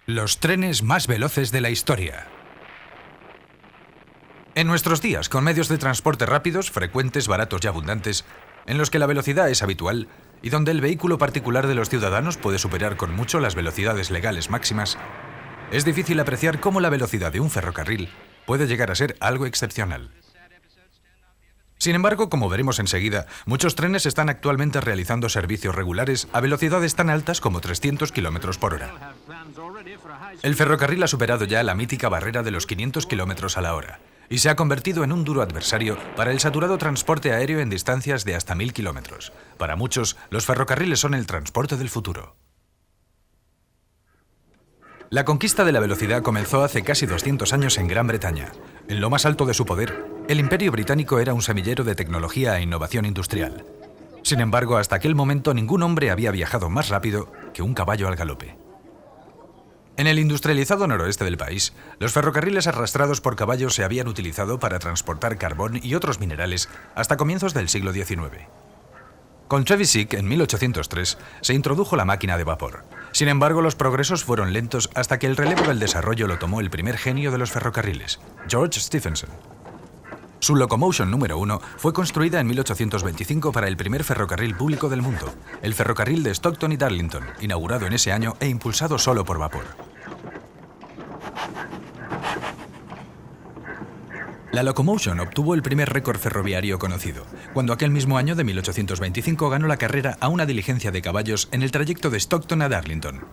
Los trenes más veloces de la historia. En nuestros días, con medios de transporte rápidos, frecuentes, baratos y abundantes, en los que la velocidad es habitual y donde el vehículo particular de los ciudadanos puede superar con mucho las velocidades legales máximas, es difícil apreciar cómo la velocidad de un ferrocarril puede llegar a ser algo excepcional. Sin embargo, como veremos enseguida, muchos trenes están actualmente realizando servicios regulares a velocidades tan altas como 300 km por hora. El ferrocarril ha superado ya la mítica barrera de los 500 km a la hora y se ha convertido en un duro adversario para el saturado transporte aéreo en distancias de hasta 1000 km. Para muchos, los ferrocarriles son el transporte del futuro. La conquista de la velocidad comenzó hace casi 200 años en Gran Bretaña. En lo más alto de su poder, el Imperio Británico era un semillero de tecnología e innovación industrial. Sin embargo, hasta aquel momento ningún hombre había viajado más rápido que un caballo al galope. En el industrializado noroeste del país, los ferrocarriles arrastrados por caballos se habían utilizado para transportar carbón y otros minerales hasta comienzos del siglo XIX. Con Trevisick, en 1803, se introdujo la máquina de vapor. Sin embargo, los progresos fueron lentos hasta que el relevo del desarrollo lo tomó el primer genio de los ferrocarriles, George Stephenson. Su Locomotion número 1 fue construida en 1825 para el primer ferrocarril público del mundo, el ferrocarril de Stockton y Darlington, inaugurado en ese año e impulsado solo por vapor. La Locomotion obtuvo el primer récord ferroviario conocido, cuando aquel mismo año de 1825 ganó la carrera a una diligencia de caballos en el trayecto de Stockton a Darlington.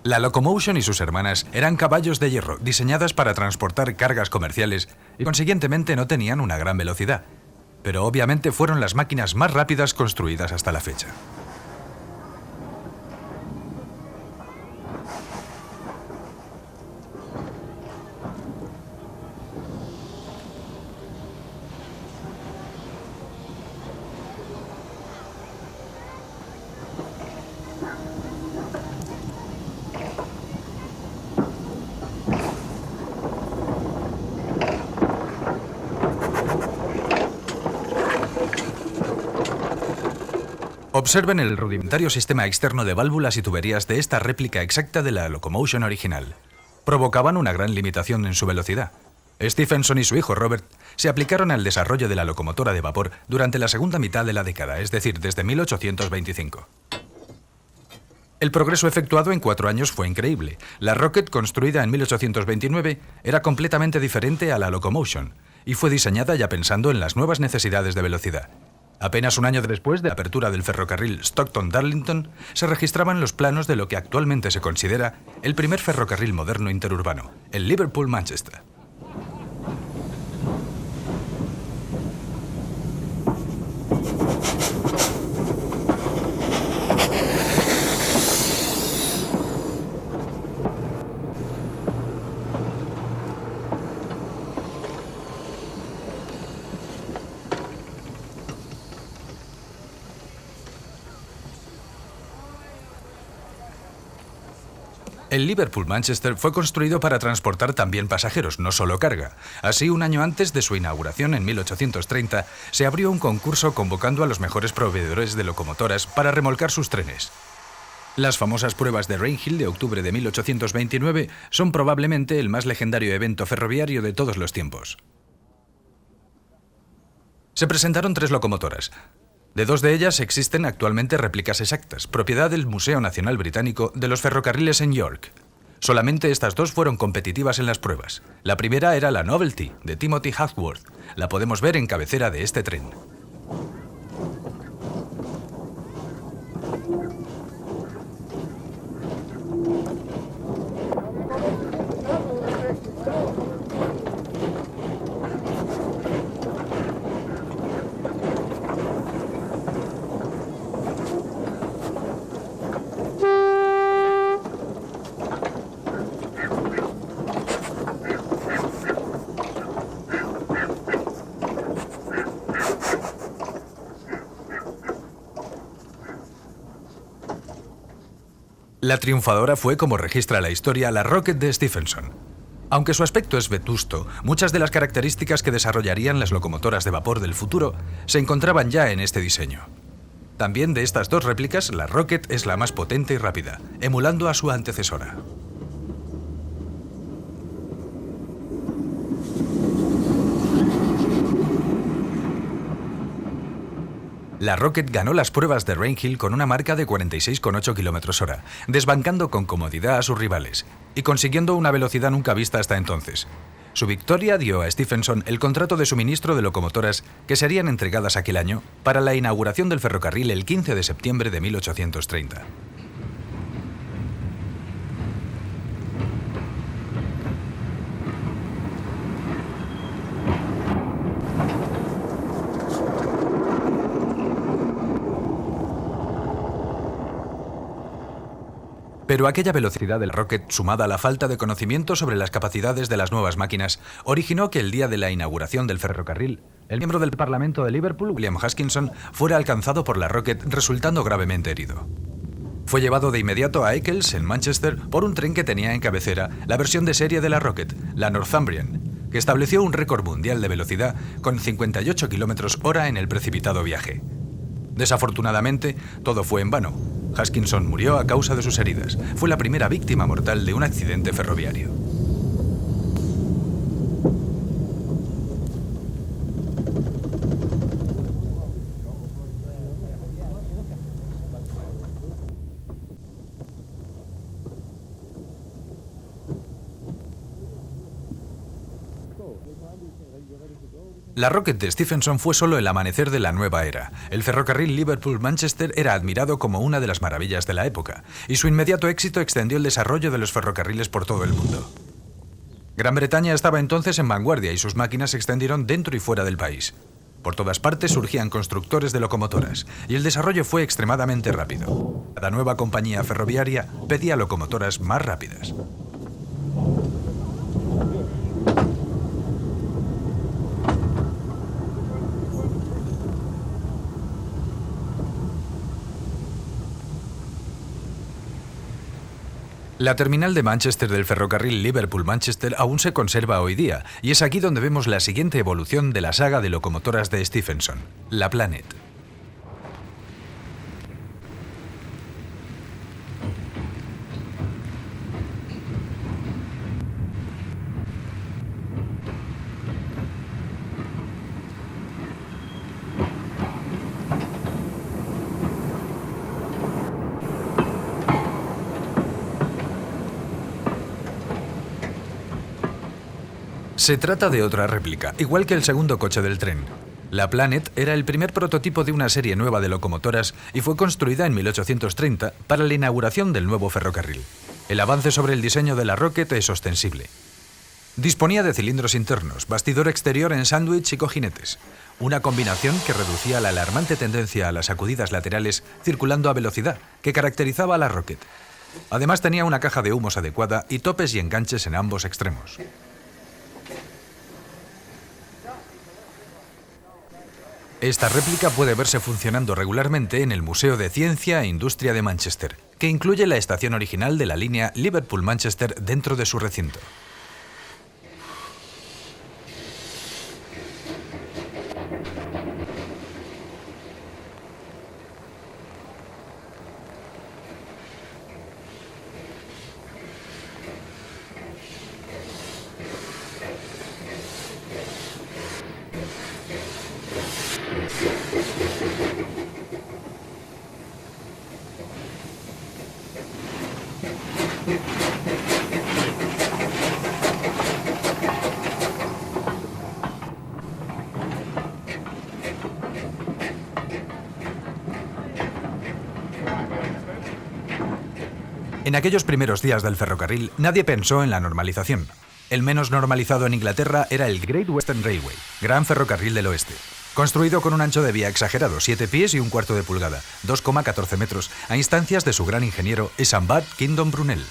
La Locomotion y sus hermanas eran caballos de hierro diseñadas para transportar cargas comerciales y consiguientemente no tenían una gran velocidad, pero obviamente fueron las máquinas más rápidas construidas hasta la fecha. Observen el rudimentario sistema externo de válvulas y tuberías de esta réplica exacta de la Locomotion original. Provocaban una gran limitación en su velocidad. Stephenson y su hijo Robert se aplicaron al desarrollo de la locomotora de vapor durante la segunda mitad de la década, es decir, desde 1825. El progreso efectuado en 4 años fue increíble. La Rocket, construida en 1829, era completamente diferente a la Locomotion y fue diseñada ya pensando en las nuevas necesidades de velocidad. Apenas un año después de la apertura del ferrocarril Stockton-Darlington, se registraban los planos de lo que actualmente se considera el primer ferrocarril moderno interurbano, el Liverpool-Manchester. El Liverpool-Manchester fue construido para transportar también pasajeros, no solo carga. Así, un año antes de su inauguración, en 1830, se abrió un concurso convocando a los mejores proveedores de locomotoras para remolcar sus trenes. Las famosas pruebas de Rainhill de octubre de 1829 son probablemente el más legendario evento ferroviario de todos los tiempos. Se presentaron 3 locomotoras. De 2 de ellas existen actualmente réplicas exactas, propiedad del Museo Nacional Británico de los Ferrocarriles en York. Solamente estas 2 fueron competitivas en las pruebas. La primera era la Novelty, de Timothy Hackworth. La podemos ver en cabecera de este tren. La triunfadora fue, como registra la historia, la Rocket de Stephenson. Aunque su aspecto es vetusto, muchas de las características que desarrollarían las locomotoras de vapor del futuro se encontraban ya en este diseño. También de estas dos réplicas, la Rocket es la más potente y rápida, emulando a su antecesora. La Rocket ganó las pruebas de Rainhill con una marca de 46,8 km/h, desbancando con comodidad a sus rivales y consiguiendo una velocidad nunca vista hasta entonces. Su victoria dio a Stephenson el contrato de suministro de locomotoras que serían entregadas aquel año para la inauguración del ferrocarril el 15 de septiembre de 1830. Pero aquella velocidad del Rocket, sumada a la falta de conocimiento sobre las capacidades de las nuevas máquinas, originó que el día de la inauguración del ferrocarril, el miembro del Parlamento de Liverpool, William Haskinson, fuera alcanzado por la Rocket, resultando gravemente herido. Fue llevado de inmediato a Eccles, en Manchester, por un tren que tenía en cabecera la versión de serie de la Rocket, la Northumbrian, que estableció un récord mundial de velocidad con 58 km/h en el precipitado viaje. Desafortunadamente, todo fue en vano. Haskinson murió a causa de sus heridas. Fue la primera víctima mortal de un accidente ferroviario. La Rocket de Stephenson fue solo el amanecer de la nueva era. El ferrocarril Liverpool-Manchester era admirado como una de las maravillas de la época, y su inmediato éxito extendió el desarrollo de los ferrocarriles por todo el mundo. Gran Bretaña estaba entonces en vanguardia y sus máquinas se extendieron dentro y fuera del país. Por todas partes surgían constructores de locomotoras, y el desarrollo fue extremadamente rápido. Cada nueva compañía ferroviaria pedía locomotoras más rápidas. La terminal de Manchester del ferrocarril Liverpool-Manchester aún se conserva hoy día, y es aquí donde vemos la siguiente evolución de la saga de locomotoras de Stephenson, la Planet. Se trata de otra réplica, igual que el segundo coche del tren. La Planet era el primer prototipo de una serie nueva de locomotoras y fue construida en 1830 para la inauguración del nuevo ferrocarril. El avance sobre el diseño de la Rocket es ostensible. Disponía de cilindros internos, bastidor exterior en sándwich y cojinetes, una combinación que reducía la alarmante tendencia a las sacudidas laterales circulando a velocidad que caracterizaba a la Rocket. Además tenía una caja de humos adecuada y topes y enganches en ambos extremos. Esta réplica puede verse funcionando regularmente en el Museo de Ciencia e Industria de Manchester, que incluye la estación original de la línea Liverpool-Manchester dentro de su recinto. En aquellos primeros días del ferrocarril, nadie pensó en la normalización. El menos normalizado en Inglaterra era el Great Western Railway, Gran Ferrocarril del Oeste, construido con un ancho de vía exagerado, 7 pies y un cuarto de pulgada, 2,14 metros, a instancias de su gran ingeniero Esambad Kingdom Brunel.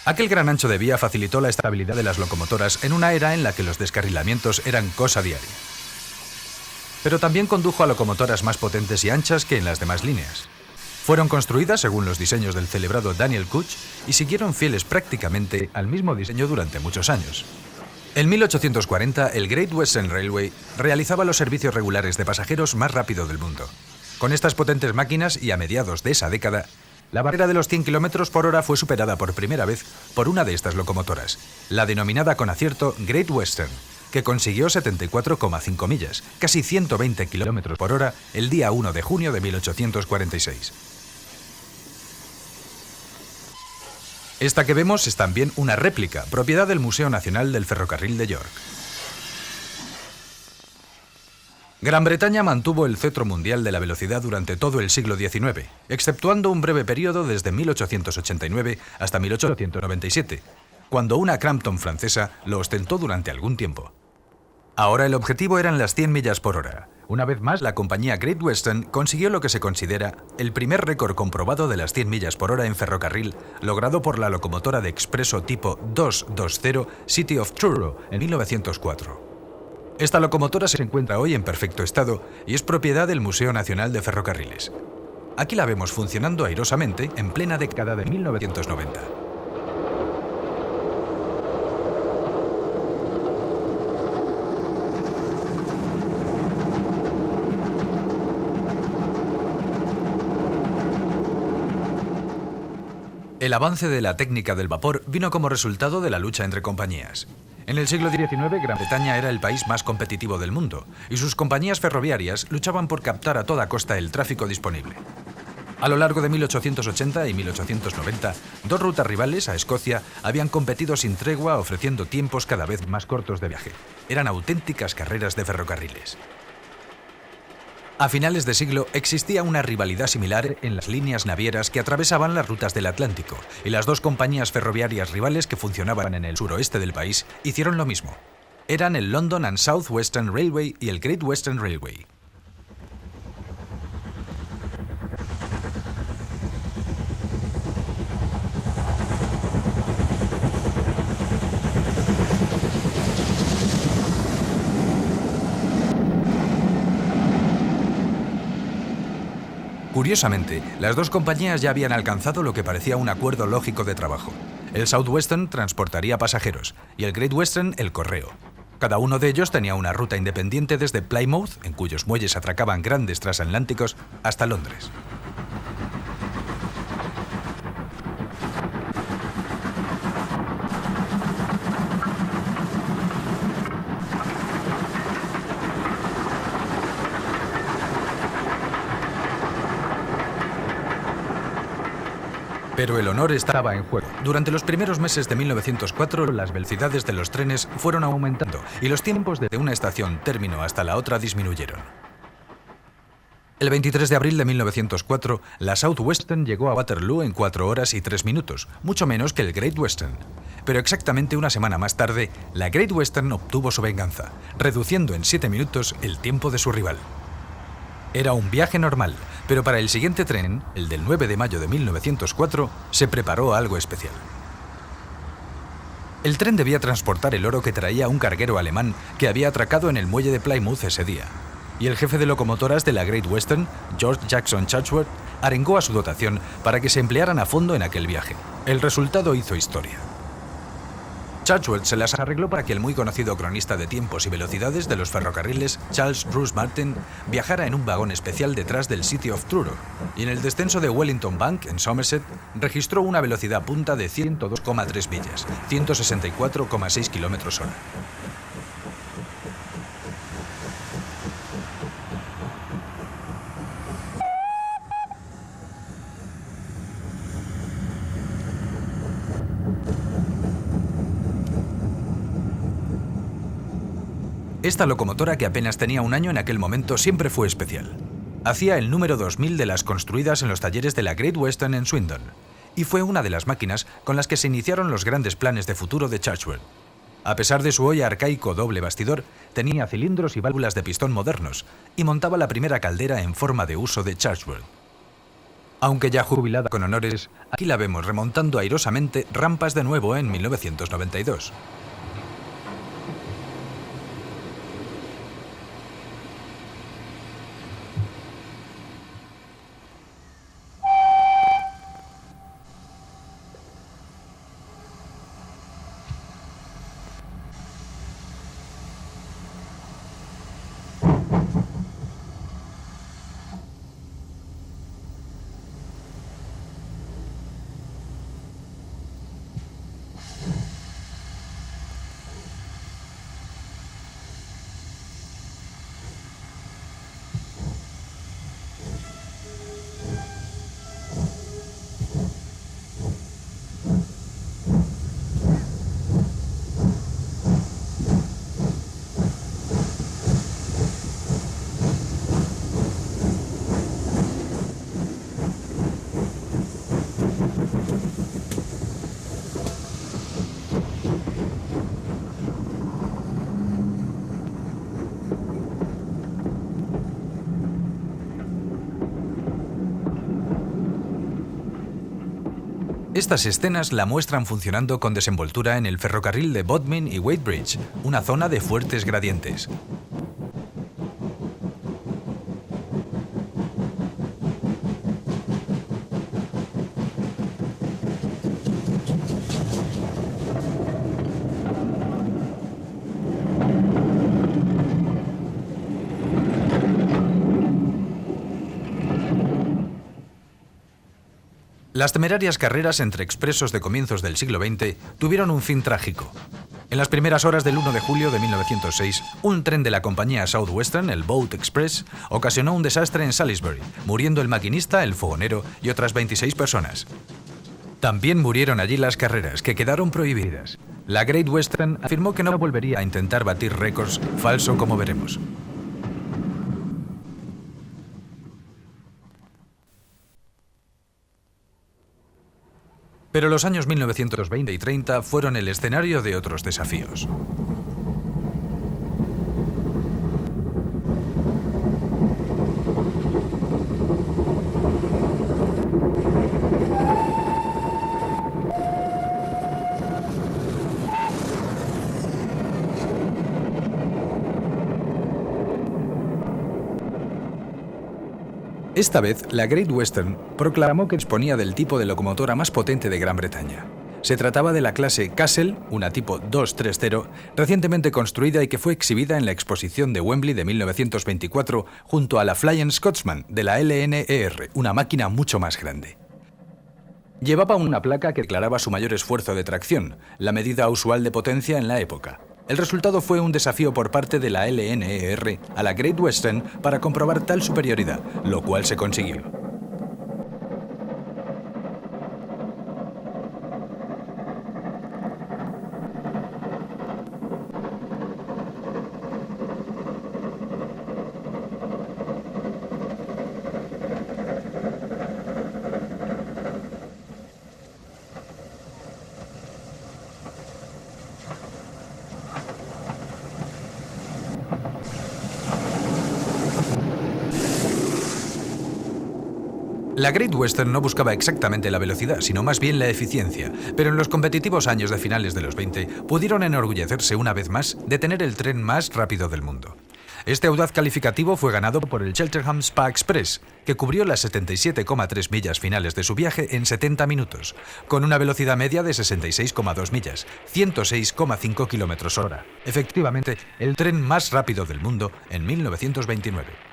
Aquel gran ancho de vía facilitó la estabilidad de las locomotoras en una era en la que los descarrilamientos eran cosa diaria. Pero también condujo a locomotoras más potentes y anchas que en las demás líneas. Fueron construidas según los diseños del celebrado Daniel Couch y siguieron fieles prácticamente al mismo diseño durante muchos años. En 1840, el Great Western Railway realizaba los servicios regulares de pasajeros más rápido del mundo. Con estas potentes máquinas y a mediados de esa década, la barrera de los 100 km por hora fue superada por primera vez por una de estas locomotoras, la denominada con acierto Great Western, que consiguió 74,5 millas, casi 120 km por hora, el día 1 de junio de 1846. Esta que vemos es también una réplica, propiedad del Museo Nacional del Ferrocarril de York. Gran Bretaña mantuvo el cetro mundial de la velocidad durante todo el siglo XIX, exceptuando un breve periodo desde 1889 hasta 1897, cuando una Crampton francesa lo ostentó durante algún tiempo. Ahora el objetivo eran las 100 millas por hora. Una vez más, la compañía Great Western consiguió lo que se considera el primer récord comprobado de las 100 millas por hora en ferrocarril, logrado por la locomotora de expreso tipo 220 City of Truro en 1904. Esta locomotora se encuentra hoy en perfecto estado y es propiedad del Museo Nacional de Ferrocarriles. Aquí la vemos funcionando airosamente en plena década de 1990. El avance de la técnica del vapor vino como resultado de la lucha entre compañías. En el siglo XIX, Gran Bretaña era el país más competitivo del mundo y sus compañías ferroviarias luchaban por captar a toda costa el tráfico disponible. A lo largo de 1880 y 1890, dos rutas rivales a Escocia habían competido sin tregua ofreciendo tiempos cada vez más cortos de viaje. Eran auténticas carreras de ferrocarriles. A finales de siglo existía una rivalidad similar en las líneas navieras que atravesaban las rutas del Atlántico, y las dos compañías ferroviarias rivales que funcionaban en el suroeste del país hicieron lo mismo. Eran el London and South Western Railway y el Great Western Railway. Curiosamente, las dos compañías ya habían alcanzado lo que parecía un acuerdo lógico de trabajo. El South Western transportaría pasajeros y el Great Western el correo. Cada uno de ellos tenía una ruta independiente desde Plymouth, en cuyos muelles atracaban grandes transatlánticos, hasta Londres. Pero el honor estaba en juego. Durante los primeros meses de 1904, las velocidades de los trenes fueron aumentando y los tiempos desde una estación término hasta la otra disminuyeron. El 23 de abril de 1904, la South Western llegó a Waterloo en 4 horas y 3 minutos, mucho menos que el Great Western. Pero exactamente una semana más tarde, la Great Western obtuvo su venganza, reduciendo en 7 minutos el tiempo de su rival. Era un viaje normal, pero para el siguiente tren, el del 9 de mayo de 1904, se preparó algo especial. El tren debía transportar el oro que traía un carguero alemán que había atracado en el muelle de Plymouth ese día, y el jefe de locomotoras de la Great Western, George Jackson Chatsworth, arengó a su dotación para que se emplearan a fondo en aquel viaje. El resultado hizo historia. Chatsworth se las arregló para que el muy conocido cronista de tiempos y velocidades de los ferrocarriles, Charles Bruce Martin, viajara en un vagón especial detrás del City of Truro, y en el descenso de Wellington Bank, en Somerset, registró una velocidad punta de 102,3 millas, 164,6 km/h. Esta locomotora, que apenas tenía un año en aquel momento, siempre fue especial. Hacía el número 2000 de las construidas en los talleres de la Great Western en Swindon, y fue una de las máquinas con las que se iniciaron los grandes planes de futuro de Chatsworth. A pesar de su hoy arcaico doble bastidor, tenía cilindros y válvulas de pistón modernos, y montaba la primera caldera en forma de uso de Chatsworth. Aunque ya jubilada con honores, aquí la vemos remontando airosamente rampas de nuevo en 1992. Estas escenas la muestran funcionando con desenvoltura en el ferrocarril de Bodmin y Wadebridge, una zona de fuertes gradientes. Las temerarias carreras entre expresos de comienzos del siglo XX tuvieron un fin trágico. En las primeras horas del 1 de julio de 1906, un tren de la compañía Southwestern, el Boat Express, ocasionó un desastre en Salisbury, muriendo el maquinista, el fogonero y otras 26 personas. También murieron allí las carreras, que quedaron prohibidas. La Great Western afirmó que no volvería a intentar batir récords, falso como veremos. Pero los años 1920 y 30 fueron el escenario de otros desafíos. Esta vez, la Great Western proclamó que disponía del tipo de locomotora más potente de Gran Bretaña. Se trataba de la clase Castle, una tipo 230, recientemente construida y que fue exhibida en la exposición de Wembley de 1924 junto a la Flying Scotsman de la LNER, una máquina mucho más grande. Llevaba una placa que declaraba su mayor esfuerzo de tracción, la medida usual de potencia en la época. El resultado fue un desafío por parte de la LNER a la Great Western para comprobar tal superioridad, lo cual se consiguió. La Great Western no buscaba exactamente la velocidad, sino más bien la eficiencia, pero en los competitivos años de finales de los 20 pudieron enorgullecerse una vez más de tener el tren más rápido del mundo. Este audaz calificativo fue ganado por el Cheltenham Spa Express, que cubrió las 77,3 millas finales de su viaje en 70 minutos, con una velocidad media de 66,2 millas, 106,5 km/h. Efectivamente, el tren más rápido del mundo en 1929.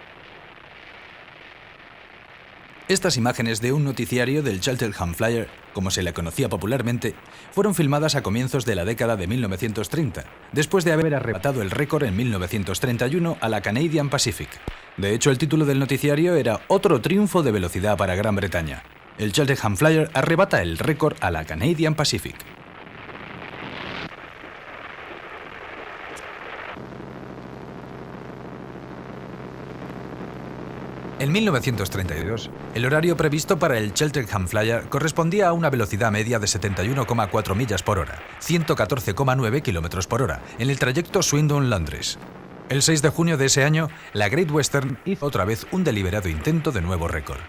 Estas imágenes de un noticiario del Cheltenham Flyer, como se le conocía popularmente, fueron filmadas a comienzos de la década de 1930, después de haber arrebatado el récord en 1931 a la Canadian Pacific. De hecho, el título del noticiario era Otro triunfo de velocidad para Gran Bretaña. El Cheltenham Flyer arrebata el récord a la Canadian Pacific. En 1932, el horario previsto para el Cheltenham Flyer correspondía a una velocidad media de 71,4 millas por hora, 114,9 km/h, en el trayecto Swindon-Londres. El 6 de junio de ese año, la Great Western hizo otra vez un deliberado intento de nuevo récord.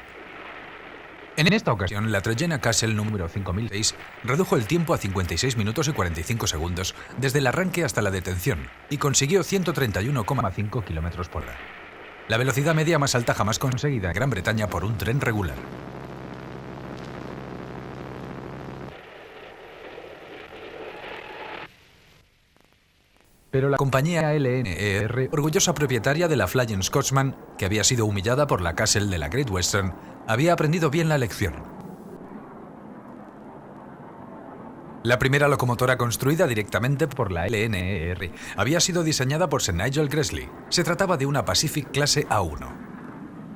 En esta ocasión, la Tregenna Castle número 5006 redujo el tiempo a 56 minutos y 45 segundos desde el arranque hasta la detención y consiguió 131,5 km/h. La velocidad media más alta jamás conseguida en Gran Bretaña por un tren regular. Pero la compañía LNER, orgullosa propietaria de la Flying Scotsman, que había sido humillada por la Castle de la Great Western, había aprendido bien la lección. La primera locomotora construida directamente por la LNER había sido diseñada por Sir Nigel Gresley. Se trataba de una Pacific clase A1.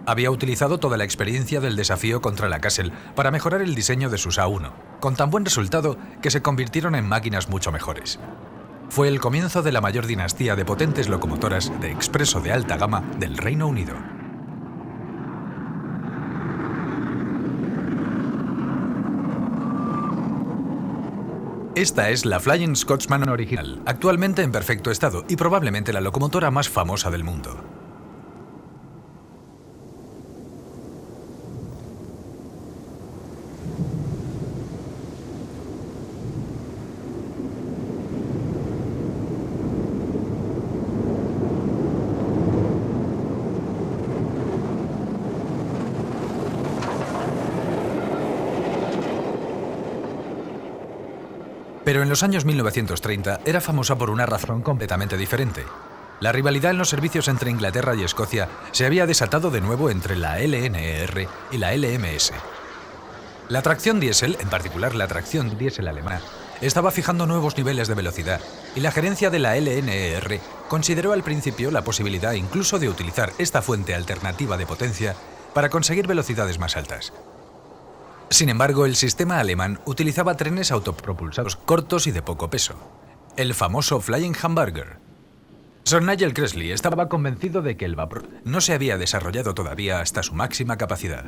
Había utilizado toda la experiencia del desafío contra la Castle para mejorar el diseño de sus A1, con tan buen resultado que se convirtieron en máquinas mucho mejores. Fue el comienzo de la mayor dinastía de potentes locomotoras de expreso de alta gama del Reino Unido. Esta es la Flying Scotsman original, actualmente en perfecto estado y probablemente la locomotora más famosa del mundo. Pero en los años 1930 era famosa por una razón completamente diferente. La rivalidad en los servicios entre Inglaterra y Escocia se había desatado de nuevo entre la LNER y la LMS. La tracción diésel, en particular la tracción diésel alemana, estaba fijando nuevos niveles de velocidad y la gerencia de la LNER consideró al principio la posibilidad incluso de utilizar esta fuente alternativa de potencia para conseguir velocidades más altas. Sin embargo, el sistema alemán utilizaba trenes autopropulsados cortos y de poco peso, el famoso Flying Hamburger. Sir Nigel Gresley estaba convencido de que el vapor no se había desarrollado todavía hasta su máxima capacidad.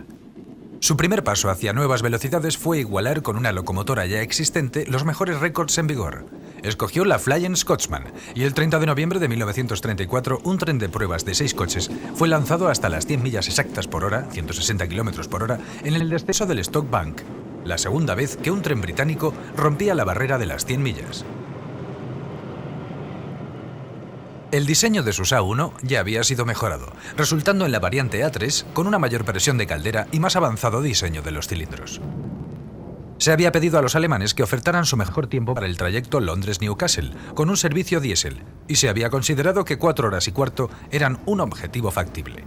Su primer paso hacia nuevas velocidades fue igualar con una locomotora ya existente los mejores récords en vigor. Escogió la Flying Scotsman y el 30 de noviembre de 1934 un tren de pruebas de 6 coches fue lanzado hasta las 100 millas exactas por hora, 160 kilómetros por hora, en el descenso del Stock Bank, la segunda vez que un tren británico rompía la barrera de las 100 millas. El diseño de su SA-1 ya había sido mejorado, resultando en la variante A3 con una mayor presión de caldera y más avanzado diseño de los cilindros. Se había pedido a los alemanes que ofertaran su mejor tiempo para el trayecto Londres-Newcastle, con un servicio diésel, y se había considerado que 4 horas y cuarto eran un objetivo factible.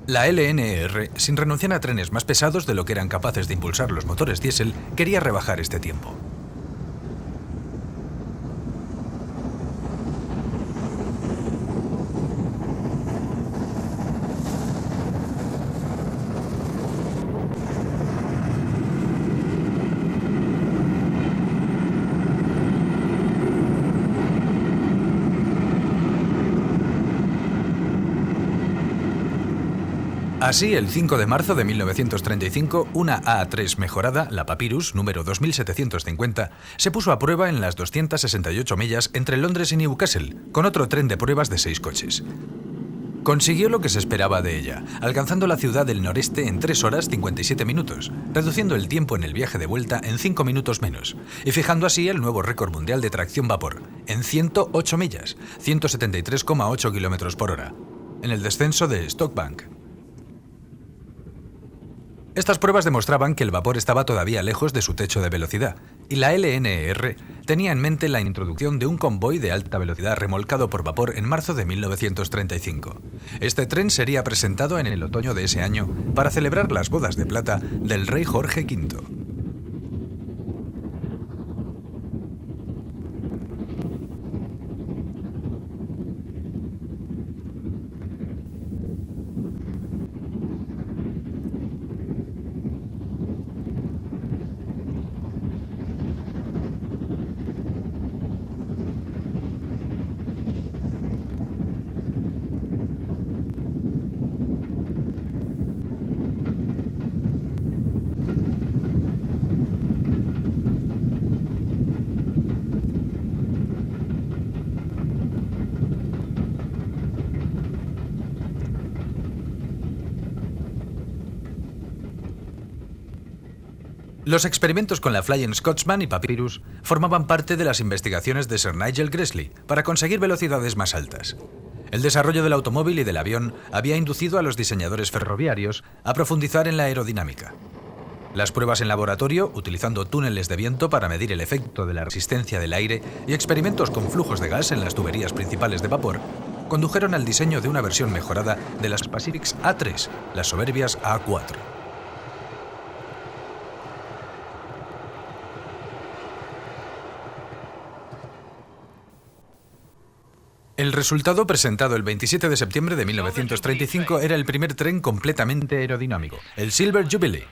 La LNER, sin renunciar a trenes más pesados de lo que eran capaces de impulsar los motores diésel, quería rebajar este tiempo. Así, el 5 de marzo de 1935, una A3 mejorada, la Papyrus, número 2750, se puso a prueba en las 268 millas entre Londres y Newcastle, con otro tren de pruebas de 6 coches. Consiguió lo que se esperaba de ella, alcanzando la ciudad del noreste en 3 horas 57 minutos, reduciendo el tiempo en el viaje de vuelta en 5 minutos menos, y fijando así el nuevo récord mundial de tracción vapor, en 108 millas, 173,8 kilómetros por hora, en el descenso de Stock Bank. Estas pruebas demostraban que el vapor estaba todavía lejos de su techo de velocidad, y la LNER tenía en mente la introducción de un convoy de alta velocidad remolcado por vapor en marzo de 1935. Este tren sería presentado en el otoño de ese año para celebrar las bodas de plata del rey Jorge V. Los experimentos con la Flying Scotsman y Papyrus formaban parte de las investigaciones de Sir Nigel Gresley para conseguir velocidades más altas. El desarrollo del automóvil y del avión había inducido a los diseñadores ferroviarios a profundizar en la aerodinámica. Las pruebas en laboratorio, utilizando túneles de viento para medir el efecto de la resistencia del aire y experimentos con flujos de gas en las tuberías principales de vapor, condujeron al diseño de una versión mejorada de las Pacifics A3, las soberbias A4. El resultado, presentado el 27 de septiembre de 1935, era el primer tren completamente aerodinámico, el Silver Jubilee.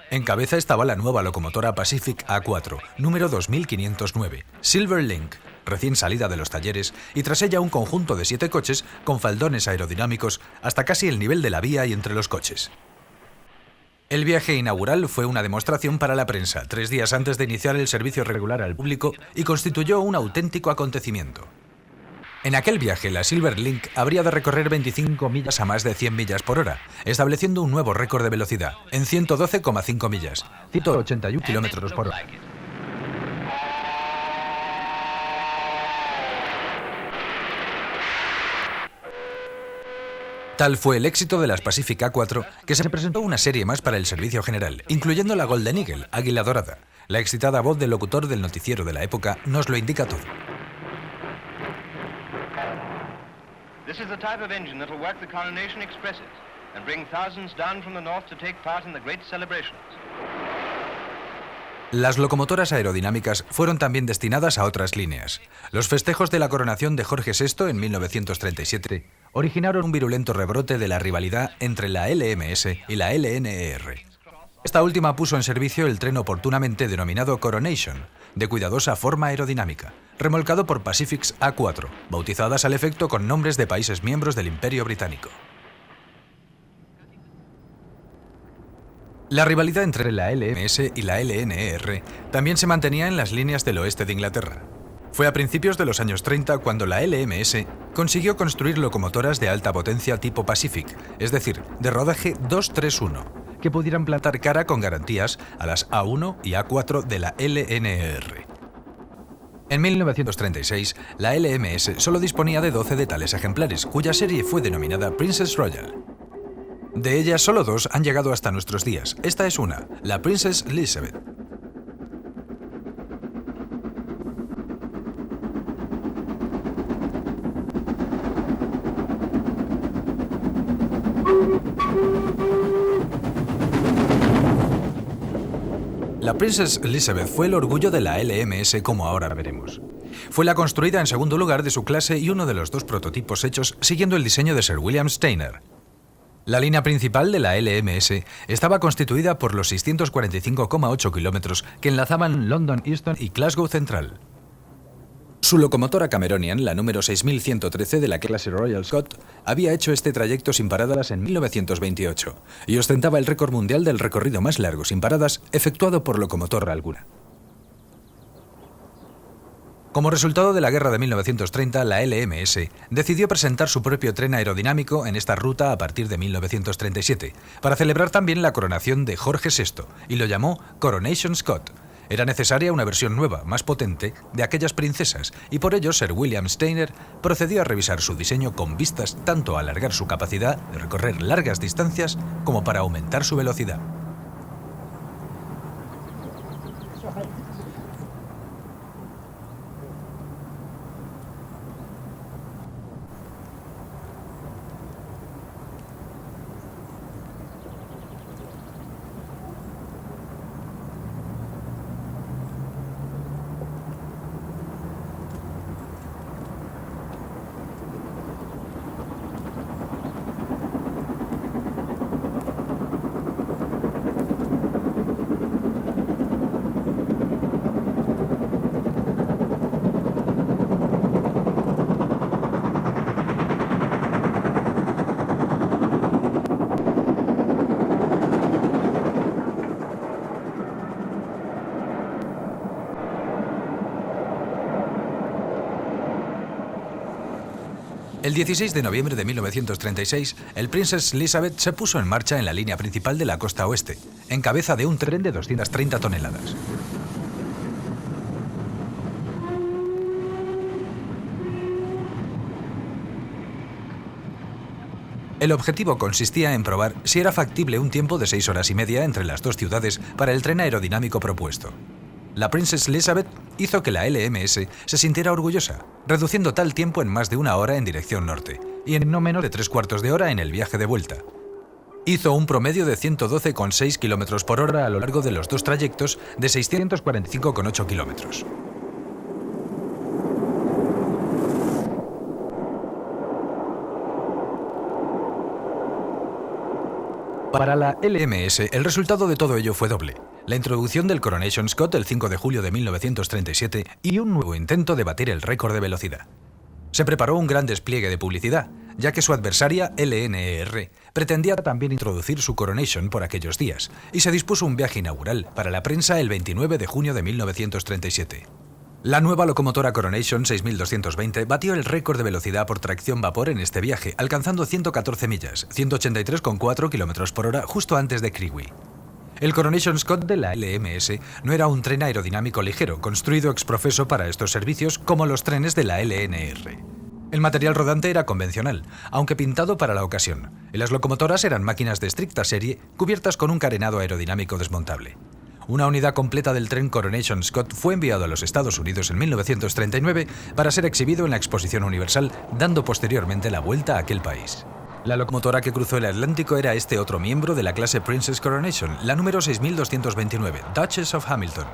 En cabeza estaba la nueva locomotora Pacific A4, número 2509, Silver Link, recién salida de los talleres, y tras ella un conjunto de 7 coches con faldones aerodinámicos hasta casi el nivel de la vía y entre los coches. El viaje inaugural fue una demostración para la prensa, 3 días antes de iniciar el servicio regular al público, y constituyó un auténtico acontecimiento. En aquel viaje, la Silver Link habría de recorrer 25 millas a más de 100 millas por hora, estableciendo un nuevo récord de velocidad, en 112,5 millas, 181 kilómetros por hora. Tal fue el éxito de las Pacific A4 que se presentó una serie más para el servicio general, incluyendo la Golden Eagle, Águila Dorada, La excitada voz del locutor del noticiero de la época nos lo indica todo. This is the type of engine that will work the Coronation Expresses and bring thousands down from the north to take part in the great celebrations. Las locomotoras aerodinámicas fueron también destinadas a otras líneas. Los festejos de la coronación de Jorge VI en 1937 originaron un virulento rebrote de la rivalidad entre la LMS y la LNER. Esta última puso en servicio el tren oportunamente denominado Coronation, de cuidadosa forma aerodinámica, remolcado por Pacifics A4, bautizadas al efecto con nombres de países miembros del Imperio Británico. La rivalidad entre la LMS y la LNER también se mantenía en las líneas del oeste de Inglaterra. Fue a principios de los años 30 cuando la LMS consiguió construir locomotoras de alta potencia tipo Pacific, es decir, de rodaje 231, que pudieran plantar cara con garantías a las A1 y A4 de la LNER. En 1936, la LMS solo disponía de 12 de tales ejemplares, cuya serie fue denominada Princess Royal. De ellas, solo 2 han llegado hasta nuestros días. Esta es una, la Princess Elizabeth. La Princess Elizabeth fue el orgullo de la LMS, como ahora veremos. Fue la construida en segundo lugar de su clase y uno de los 2 prototipos hechos siguiendo el diseño de Sir William Steiner. La línea principal de la LMS estaba constituida por los 645,8 kilómetros que enlazaban London Euston y Glasgow Central. Su locomotora Cameronian, la número 6113 de la clase Royal Scot, había hecho este trayecto sin paradas en 1928 y ostentaba el récord mundial del recorrido más largo sin paradas efectuado por locomotora alguna. Como resultado de la guerra de 1930, la LMS decidió presentar su propio tren aerodinámico en esta ruta a partir de 1937, para celebrar también la coronación de Jorge VI, y lo llamó Coronation Scot. Era necesaria una versión nueva, más potente, de aquellas princesas, y por ello Sir William Steiner procedió a revisar su diseño con vistas tanto a alargar su capacidad de recorrer largas distancias como para aumentar su velocidad. El 16 de noviembre de 1936, el Princess Elizabeth se puso en marcha en la línea principal de la costa oeste, en cabeza de un tren de 230 toneladas. El objetivo consistía en probar si era factible un tiempo de 6 horas y media entre las 2 ciudades para el tren aerodinámico propuesto. La Princess Elizabeth hizo que la LMS se sintiera orgullosa, reduciendo tal tiempo en más de 1 hora en dirección norte y en no menos de 3/4 de hora en el viaje de vuelta. Hizo un promedio de 112,6 km por hora a lo largo de los 2 trayectos de 645,8 kilómetros. Para la LMS, el resultado de todo ello fue doble: la introducción del Coronation Scot el 5 de julio de 1937 y un nuevo intento de batir el récord de velocidad. Se preparó un gran despliegue de publicidad, ya que su adversaria, LNER, pretendía también introducir su Coronation por aquellos días, y se dispuso un viaje inaugural para la prensa el 29 de junio de 1937. La nueva locomotora Coronation 6220 batió el récord de velocidad por tracción vapor en este viaje, alcanzando 114 millas, 183,4 km por hora justo antes de Crewe. El Coronation Scot de la LMS no era un tren aerodinámico ligero, construido ex professo para estos servicios como los trenes de la LNR. El material rodante era convencional, aunque pintado para la ocasión, y las locomotoras eran máquinas de estricta serie cubiertas con un carenado aerodinámico desmontable. Una unidad completa del tren Coronation Scott fue enviado a los Estados Unidos en 1939 para ser exhibido en la Exposición Universal, dando posteriormente la vuelta a aquel país. La locomotora que cruzó el Atlántico era este otro miembro de la clase Princess Coronation, la número 6229, Duchess of Hamilton.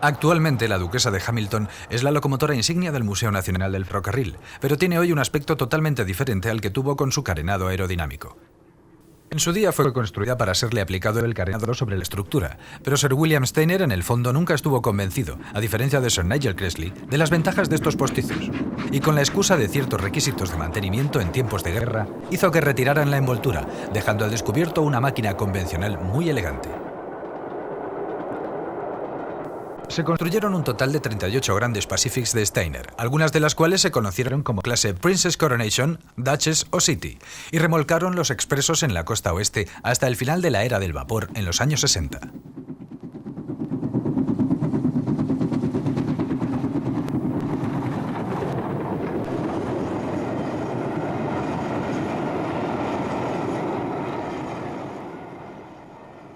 Actualmente, la Duquesa de Hamilton es la locomotora insignia del Museo Nacional del Ferrocarril, pero tiene hoy un aspecto totalmente diferente al que tuvo con su carenado aerodinámico. En su día fue construida para serle aplicado el carenado sobre la estructura, pero Sir William Steiner en el fondo nunca estuvo convencido, a diferencia de Sir Nigel Cresley, de las ventajas de estos postizos, y con la excusa de ciertos requisitos de mantenimiento en tiempos de guerra, hizo que retiraran la envoltura, dejando al descubierto una máquina convencional muy elegante. Se construyeron un total de 38 grandes Pacifics de Steiner, algunas de las cuales se conocieron como clase Princess Coronation, Duchess o City, y remolcaron los expresos en la costa oeste hasta el final de la era del vapor en los años 60.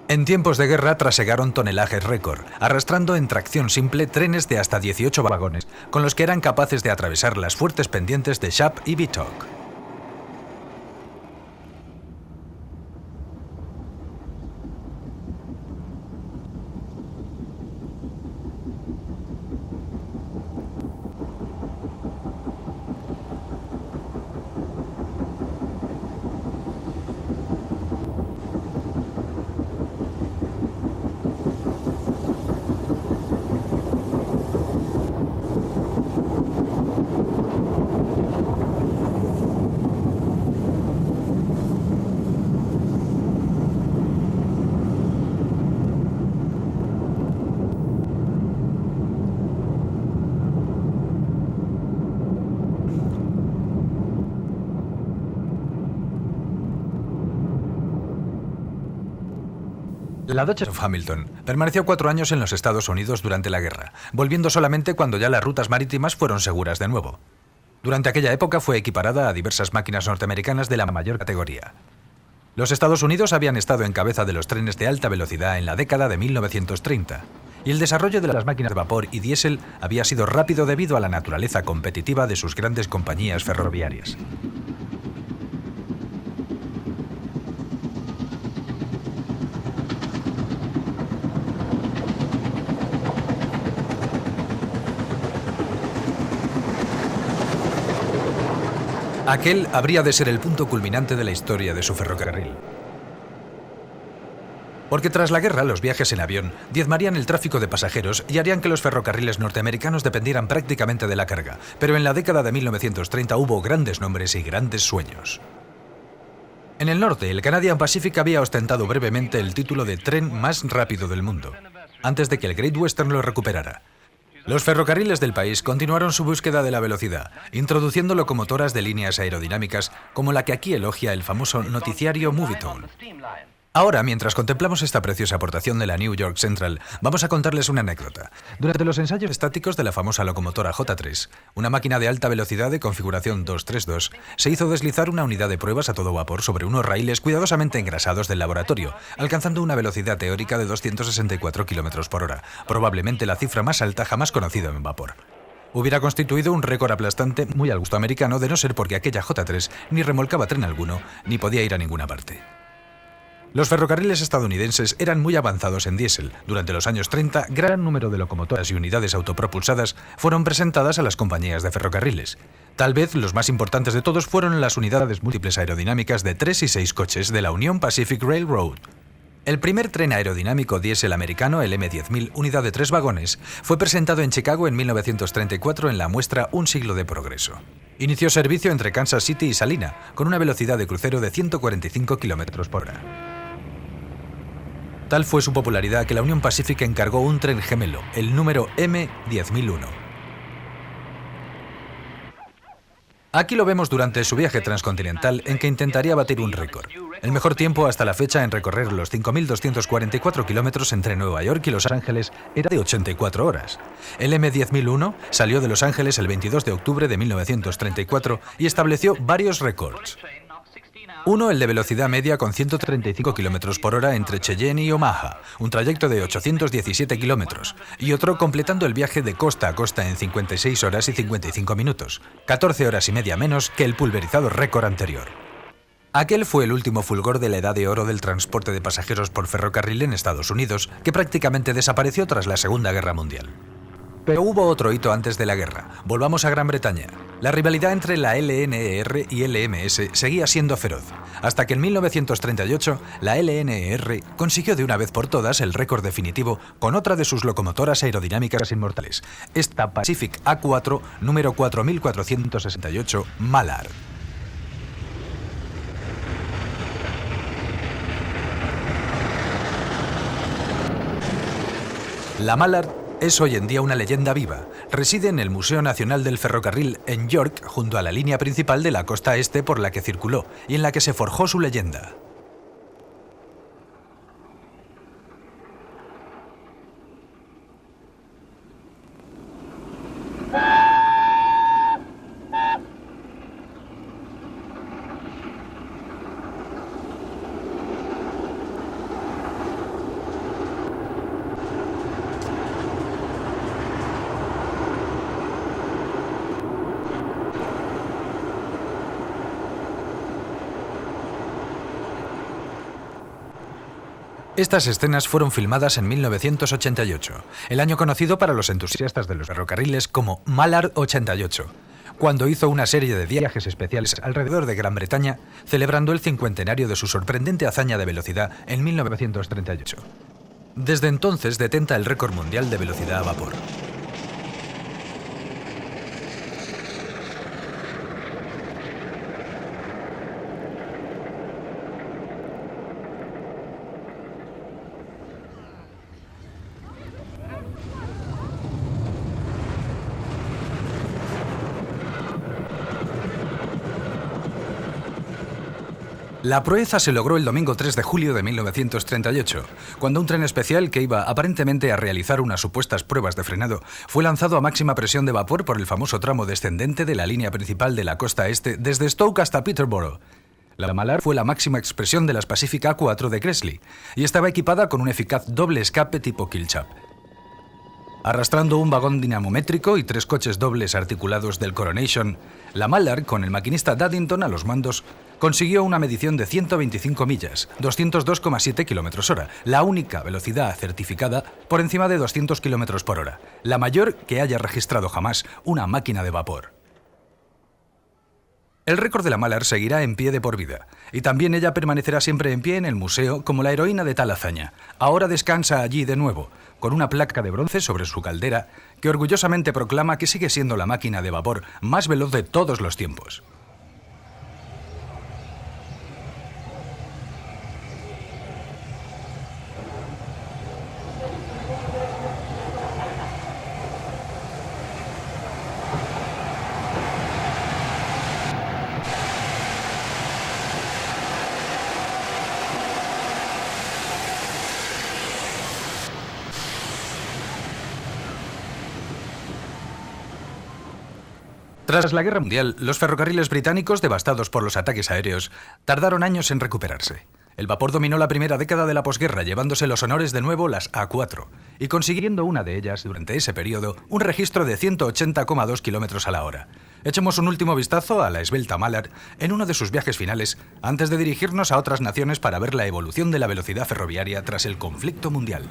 En tiempos de guerra trasegaron tonelajes récord, arrastrando en tracción simple trenes de hasta 18 vagones, con los que eran capaces de atravesar las fuertes pendientes de Shap y Bitok. La Duchess of Hamilton permaneció 4 años en los Estados Unidos durante la guerra, volviendo solamente cuando ya las rutas marítimas fueron seguras de nuevo. Durante aquella época fue equiparada a diversas máquinas norteamericanas de la mayor categoría. Los Estados Unidos habían estado en cabeza de los trenes de alta velocidad en la década de 1930, y el desarrollo de las máquinas de vapor y diésel había sido rápido debido a la naturaleza competitiva de sus grandes compañías ferroviarias. Aquel habría de ser el punto culminante de la historia de su ferrocarril. Porque tras la guerra, los viajes en avión diezmarían el tráfico de pasajeros y harían que los ferrocarriles norteamericanos dependieran prácticamente de la carga. Pero en la década de 1930 hubo grandes nombres y grandes sueños. En el norte, el Canadian Pacific había ostentado brevemente el título de tren más rápido del mundo, antes de que el Great Western lo recuperara. Los ferrocarriles del país continuaron su búsqueda de la velocidad, introduciendo locomotoras de líneas aerodinámicas como la que aquí elogia el famoso noticiario Movietone. Ahora, mientras contemplamos esta preciosa aportación de la New York Central, vamos a contarles una anécdota. Durante los ensayos estáticos de la famosa locomotora J3, una máquina de alta velocidad de configuración 232, se hizo deslizar una unidad de pruebas a todo vapor sobre unos raíles cuidadosamente engrasados del laboratorio, alcanzando una velocidad teórica de 264 km por hora, probablemente la cifra más alta jamás conocida en vapor. Hubiera constituido un récord aplastante muy al gusto americano de no ser porque aquella J3 ni remolcaba tren alguno, ni podía ir a ninguna parte. Los ferrocarriles estadounidenses eran muy avanzados en diésel. Durante los años 30, gran número de locomotoras y unidades autopropulsadas fueron presentadas a las compañías de ferrocarriles. Tal vez los más importantes de todos fueron las unidades múltiples aerodinámicas de 3 y 6 coches de la Union Pacific Railroad. El primer tren aerodinámico diésel americano, el M10000, unidad de 3 vagones, fue presentado en Chicago en 1934 en la muestra Un siglo de progreso. Inició servicio entre Kansas City y Salina, con una velocidad de crucero de 145 km por hora. Tal fue su popularidad que la Union Pacific encargó un tren gemelo, el número M10001. Aquí lo vemos durante su viaje transcontinental en que intentaría batir un récord. El mejor tiempo hasta la fecha en recorrer los 5.244 kilómetros entre Nueva York y Los Ángeles era de 84 horas. El M10001 salió de Los Ángeles el 22 de octubre de 1934 y estableció varios récords. Uno, el de velocidad media con 135 km por hora entre Cheyenne y Omaha, un trayecto de 817 kilómetros, y otro completando el viaje de costa a costa en 56 horas y 55 minutos, 14 horas y media menos que el pulverizado récord anterior. Aquel fue el último fulgor de la edad de oro del transporte de pasajeros por ferrocarril en Estados Unidos, que prácticamente desapareció tras la Segunda Guerra Mundial. Pero hubo otro hito antes de la guerra. Volvamos a Gran Bretaña. La rivalidad entre la LNER y LMS seguía siendo feroz, hasta que en 1938 la LNER consiguió de una vez por todas el récord definitivo con otra de sus locomotoras aerodinámicas inmortales, esta Pacific A4 número 4468 Mallard. La Mallard es hoy en día una leyenda viva. Reside en el Museo Nacional del Ferrocarril en York, junto a la línea principal de la costa este por la que circuló y en la que se forjó su leyenda. Estas escenas fueron filmadas en 1988, el año conocido para los entusiastas de los ferrocarriles como Mallard 88, cuando hizo una serie de viajes especiales alrededor de Gran Bretaña, celebrando el cincuentenario de su sorprendente hazaña de velocidad en 1938. Desde entonces detenta el récord mundial de velocidad a vapor. La proeza se logró el domingo 3 de julio de 1938, cuando un tren especial que iba aparentemente a realizar unas supuestas pruebas de frenado fue lanzado a máxima presión de vapor por el famoso tramo descendente de la línea principal de la costa este desde Stoke hasta Peterborough. La Mallard fue la máxima expresión de las Pacific A4 de Cressley y estaba equipada con un eficaz doble escape tipo Killchap. Arrastrando un vagón dinamométrico y 3 coches dobles articulados del Coronation, la Mallard, con el maquinista Daddington a los mandos, consiguió una medición de 125 millas, 202,7 km/h, la única velocidad certificada por encima de 200 km/h, la mayor que haya registrado jamás una máquina de vapor. El récord de la Mallard seguirá en pie de por vida, y también ella permanecerá siempre en pie en el museo como la heroína de tal hazaña. Ahora descansa allí de nuevo, con una placa de bronce sobre su caldera que orgullosamente proclama que sigue siendo la máquina de vapor más veloz de todos los tiempos. Tras la Guerra Mundial, los ferrocarriles británicos, devastados por los ataques aéreos, tardaron años en recuperarse. El vapor dominó la primera década de la posguerra, llevándose los honores de nuevo las A4, y consiguiendo una de ellas, durante ese periodo, un registro de 180,2 km/h. Echemos un último vistazo a la esbelta Mallard en uno de sus viajes finales, antes de dirigirnos a otras naciones para ver la evolución de la velocidad ferroviaria tras el conflicto mundial.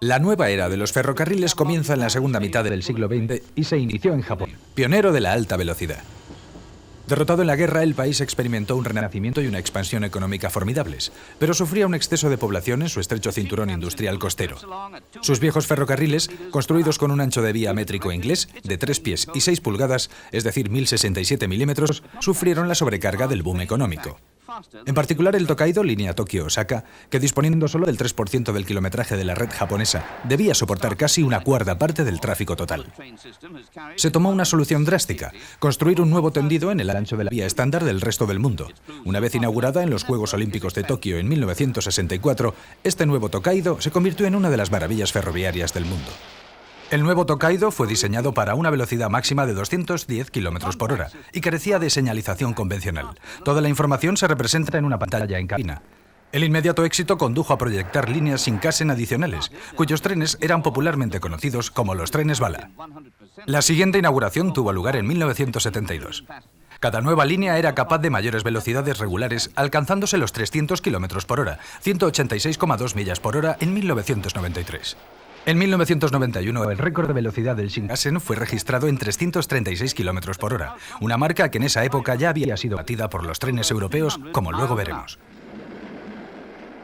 La nueva era de los ferrocarriles comienza en la segunda mitad del siglo XX y se inició en Japón, pionero de la alta velocidad. Derrotado en la guerra, el país experimentó un renacimiento y una expansión económica formidables, pero sufría un exceso de población en su estrecho cinturón industrial costero. Sus viejos ferrocarriles, construidos con un ancho de vía métrico inglés de 3 pies y 6 pulgadas, es decir, 1067 milímetros, sufrieron la sobrecarga del boom económico. En particular el Tokaido, línea Tokio-Osaka, que disponiendo solo del 3% del kilometraje de la red japonesa, debía soportar casi una cuarta parte del tráfico total. Se tomó una solución drástica, construir un nuevo tendido en el ancho de la vía estándar del resto del mundo. Una vez inaugurada en los Juegos Olímpicos de Tokio en 1964, este nuevo Tokaido se convirtió en una de las maravillas ferroviarias del mundo. El nuevo Tokaido fue diseñado para una velocidad máxima de 210 km por hora y carecía de señalización convencional. Toda la información se representa en una pantalla en cabina. El inmediato éxito condujo a proyectar líneas Shinkansen adicionales, cuyos trenes eran popularmente conocidos como los trenes bala. La siguiente inauguración tuvo lugar en 1972. Cada nueva línea era capaz de mayores velocidades regulares, alcanzándose los 300 km por hora, 186,2 millas por hora en 1993. En 1991, el récord de velocidad del Shinkansen fue registrado en 336 km por hora, una marca que en esa época ya había sido batida por los trenes europeos, como luego veremos.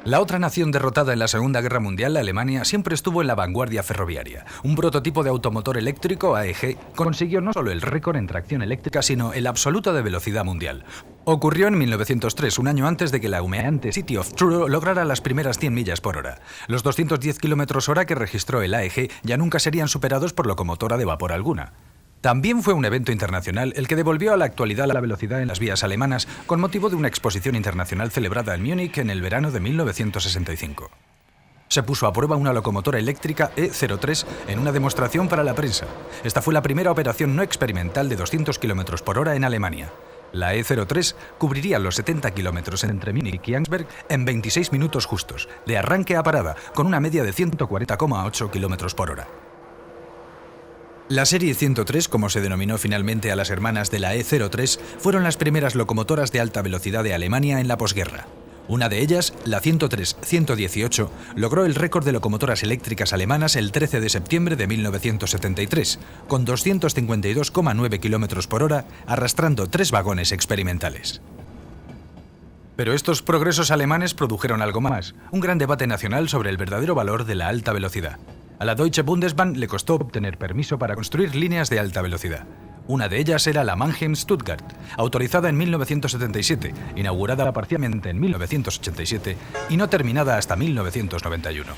La otra nación derrotada en la Segunda Guerra Mundial, Alemania, siempre estuvo en la vanguardia ferroviaria. Un prototipo de automotor eléctrico, AEG, consiguió no solo el récord en tracción eléctrica, sino el absoluto de velocidad mundial. Ocurrió en 1903, un año antes de que la humeante City of Truro lograra las primeras 100 millas por hora. Los 210 km/h que registró el AEG ya nunca serían superados por locomotora de vapor alguna. También fue un evento internacional el que devolvió a la actualidad la velocidad en las vías alemanas con motivo de una exposición internacional celebrada en Múnich en el verano de 1965. Se puso a prueba una locomotora eléctrica E03 en una demostración para la prensa. Esta fue la primera operación no experimental de 200 km por hora en Alemania. La E03 cubriría los 70 kilómetros entre Múnich y Ansberg en 26 minutos justos, de arranque a parada, con una media de 140,8 km por hora. La serie 103, como se denominó finalmente a las hermanas de la E03, fueron las primeras locomotoras de alta velocidad de Alemania en la posguerra. Una de ellas, la 103-118, logró el récord de locomotoras eléctricas alemanas el 13 de septiembre de 1973, con 252,9 km por hora, arrastrando 3 vagones experimentales. Pero estos progresos alemanes produjeron algo más, un gran debate nacional sobre el verdadero valor de la alta velocidad. A la Deutsche Bundesbahn le costó obtener permiso para construir líneas de alta velocidad. Una de ellas era la Mannheim-Stuttgart, autorizada en 1977, inaugurada parcialmente en 1987 y no terminada hasta 1991.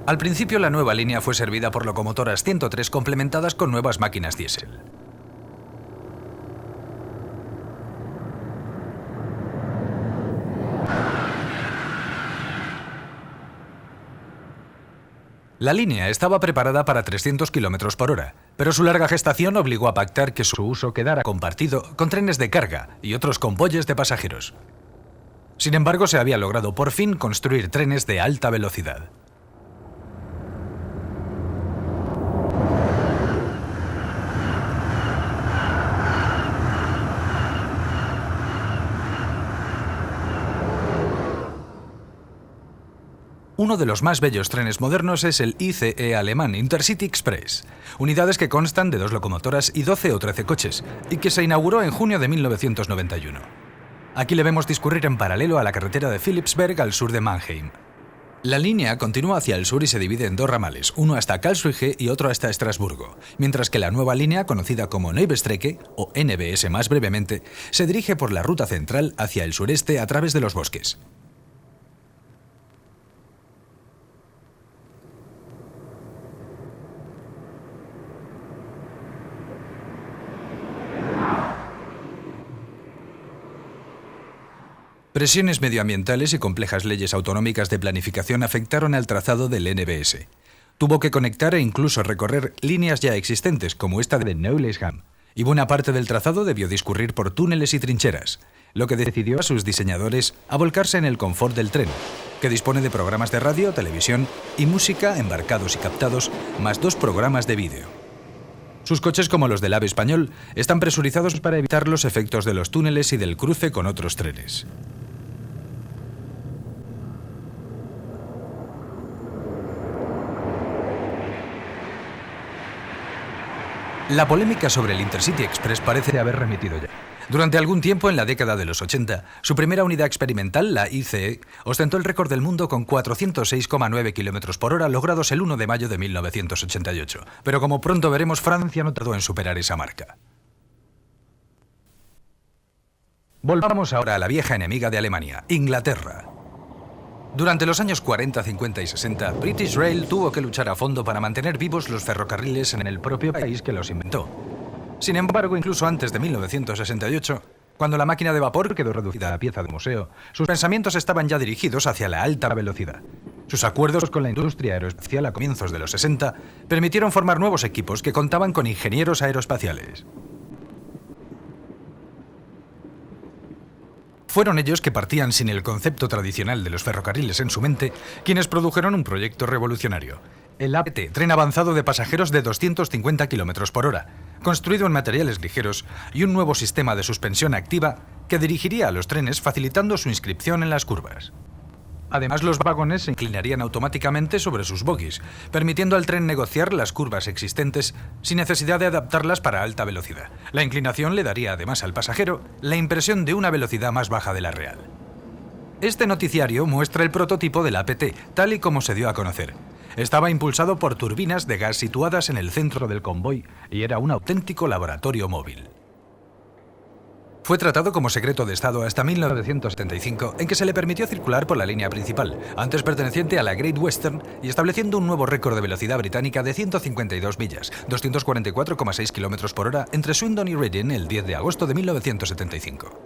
Al principio la nueva línea fue servida por locomotoras 103 complementadas con nuevas máquinas diésel. La línea estaba preparada para 300 km por hora, pero su larga gestación obligó a pactar que su uso quedara compartido con trenes de carga y otros convoyes de pasajeros. Sin embargo, se había logrado por fin construir trenes de alta velocidad. Uno de los más bellos trenes modernos es el ICE alemán Intercity Express, unidades que constan de 2 locomotoras y 12 o 13 coches, y que se inauguró en junio de 1991. Aquí le vemos discurrir en paralelo a la carretera de Philipsberg al sur de Mannheim. La línea continúa hacia el sur y se divide en 2 ramales, uno hasta Karlsruhe y otro hasta Estrasburgo, mientras que la nueva línea, conocida como Neue Strecke, o NBS más brevemente, se dirige por la ruta central hacia el sureste a través de los bosques. Presiones medioambientales y complejas leyes autonómicas de planificación afectaron al trazado del NBS. Tuvo que conectar e incluso recorrer líneas ya existentes, como esta de Neulesham, y buena parte del trazado debió discurrir por túneles y trincheras, lo que decidió a sus diseñadores a volcarse en el confort del tren, que dispone de programas de radio, televisión y música embarcados y captados, más 2 programas de vídeo. Sus coches, como los del AVE español, están presurizados para evitar los efectos de los túneles y del cruce con otros trenes. La polémica sobre el Intercity Express parece haber remitido ya. Durante algún tiempo, en la década de los 80, su primera unidad experimental, la ICE, ostentó el récord del mundo con 406,9 km por hora, logrados el 1 de mayo de 1988. Pero como pronto veremos, Francia no tardó en superar esa marca. Volvamos ahora a la vieja enemiga de Alemania, Inglaterra. Durante los años 40, 50 y 60, British Rail tuvo que luchar a fondo para mantener vivos los ferrocarriles en el propio país que los inventó. Sin embargo, incluso antes de 1968, cuando la máquina de vapor quedó reducida a pieza de museo, sus pensamientos estaban ya dirigidos hacia la alta velocidad. Sus acuerdos con la industria aeroespacial a comienzos de los 60 permitieron formar nuevos equipos que contaban con ingenieros aeroespaciales. Fueron ellos que partían sin el concepto tradicional de los ferrocarriles en su mente, quienes produjeron un proyecto revolucionario. El APT, tren avanzado de pasajeros de 250 km por hora, construido en materiales ligeros y un nuevo sistema de suspensión activa que dirigiría a los trenes facilitando su inscripción en las curvas. Además, los vagones se inclinarían automáticamente sobre sus bogies, permitiendo al tren negociar las curvas existentes sin necesidad de adaptarlas para alta velocidad. La inclinación le daría además al pasajero la impresión de una velocidad más baja de la real. Este noticiario muestra el prototipo del APT, tal y como se dio a conocer. Estaba impulsado por turbinas de gas situadas en el centro del convoy y era un auténtico laboratorio móvil. Fue tratado como secreto de Estado hasta 1975, en que se le permitió circular por la línea principal, antes perteneciente a la Great Western, y estableciendo un nuevo récord de velocidad británica de 152 millas, 244,6 km por hora, entre Swindon y Reading el 10 de agosto de 1975.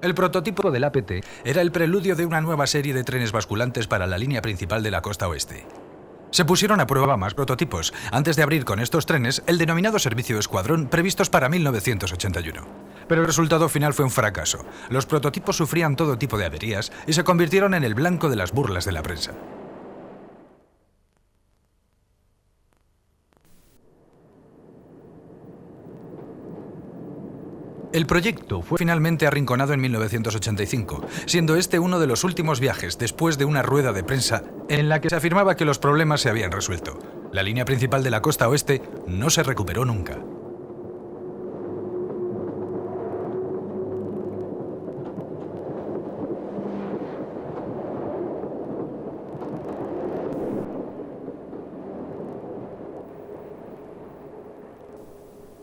El prototipo del APT era el preludio de una nueva serie de trenes basculantes para la línea principal de la costa oeste. Se pusieron a prueba más prototipos, antes de abrir con estos trenes el denominado servicio escuadrón previstos para 1981. Pero el resultado final fue un fracaso. Los prototipos sufrían todo tipo de averías y se convirtieron en el blanco de las burlas de la prensa. El proyecto fue finalmente arrinconado en 1985, siendo este uno de los últimos viajes después de una rueda de prensa en la que se afirmaba que los problemas se habían resuelto. La línea principal de la costa oeste no se recuperó nunca.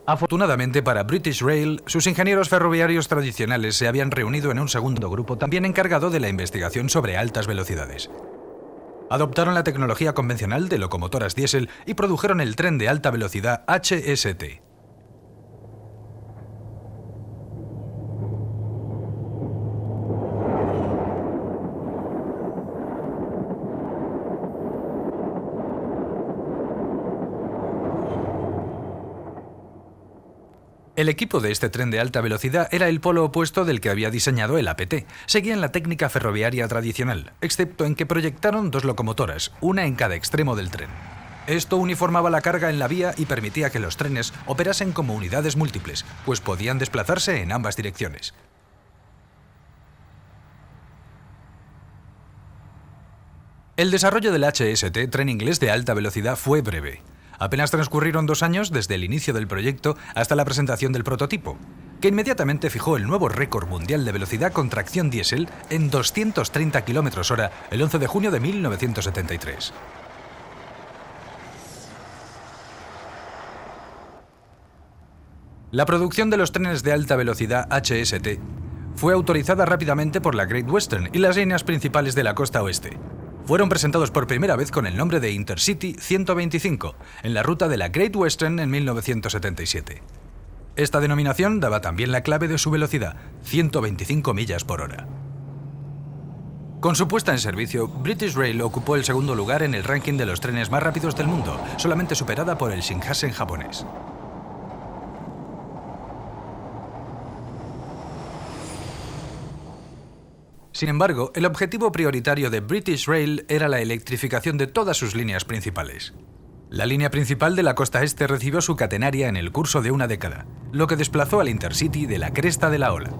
Afortunadamente para British Rail, sus ingenieros ferroviarios tradicionales se habían reunido en un segundo grupo también encargado de la investigación sobre altas velocidades. Adoptaron la tecnología convencional de locomotoras diésel y produjeron el tren de alta velocidad HST. El equipo de este tren de alta velocidad era el polo opuesto del que había diseñado el APT. Seguían la técnica ferroviaria tradicional, excepto en que proyectaron dos locomotoras, una en cada extremo del tren. Esto uniformaba la carga en la vía y permitía que los trenes operasen como unidades múltiples, pues podían desplazarse en ambas direcciones. El desarrollo del HST, tren inglés de alta velocidad, fue breve. Apenas transcurrieron 2 años desde el inicio del proyecto hasta la presentación del prototipo, que inmediatamente fijó el nuevo récord mundial de velocidad con tracción diésel en 230 km/h el 11 de junio de 1973. La producción de los trenes de alta velocidad HST fue autorizada rápidamente por la Great Western y las líneas principales de la costa oeste. Fueron presentados por primera vez con el nombre de Intercity 125, en la ruta de la Great Western en 1977. Esta denominación daba también la clave de su velocidad, 125 millas por hora. Con su puesta en servicio, British Rail ocupó el segundo lugar en el ranking de los trenes más rápidos del mundo, solamente superada por el Shinkansen japonés. Sin embargo, el objetivo prioritario de British Rail era la electrificación de todas sus líneas principales. La línea principal de la costa este recibió su catenaria en el curso de una década, lo que desplazó al Intercity de la cresta de la ola.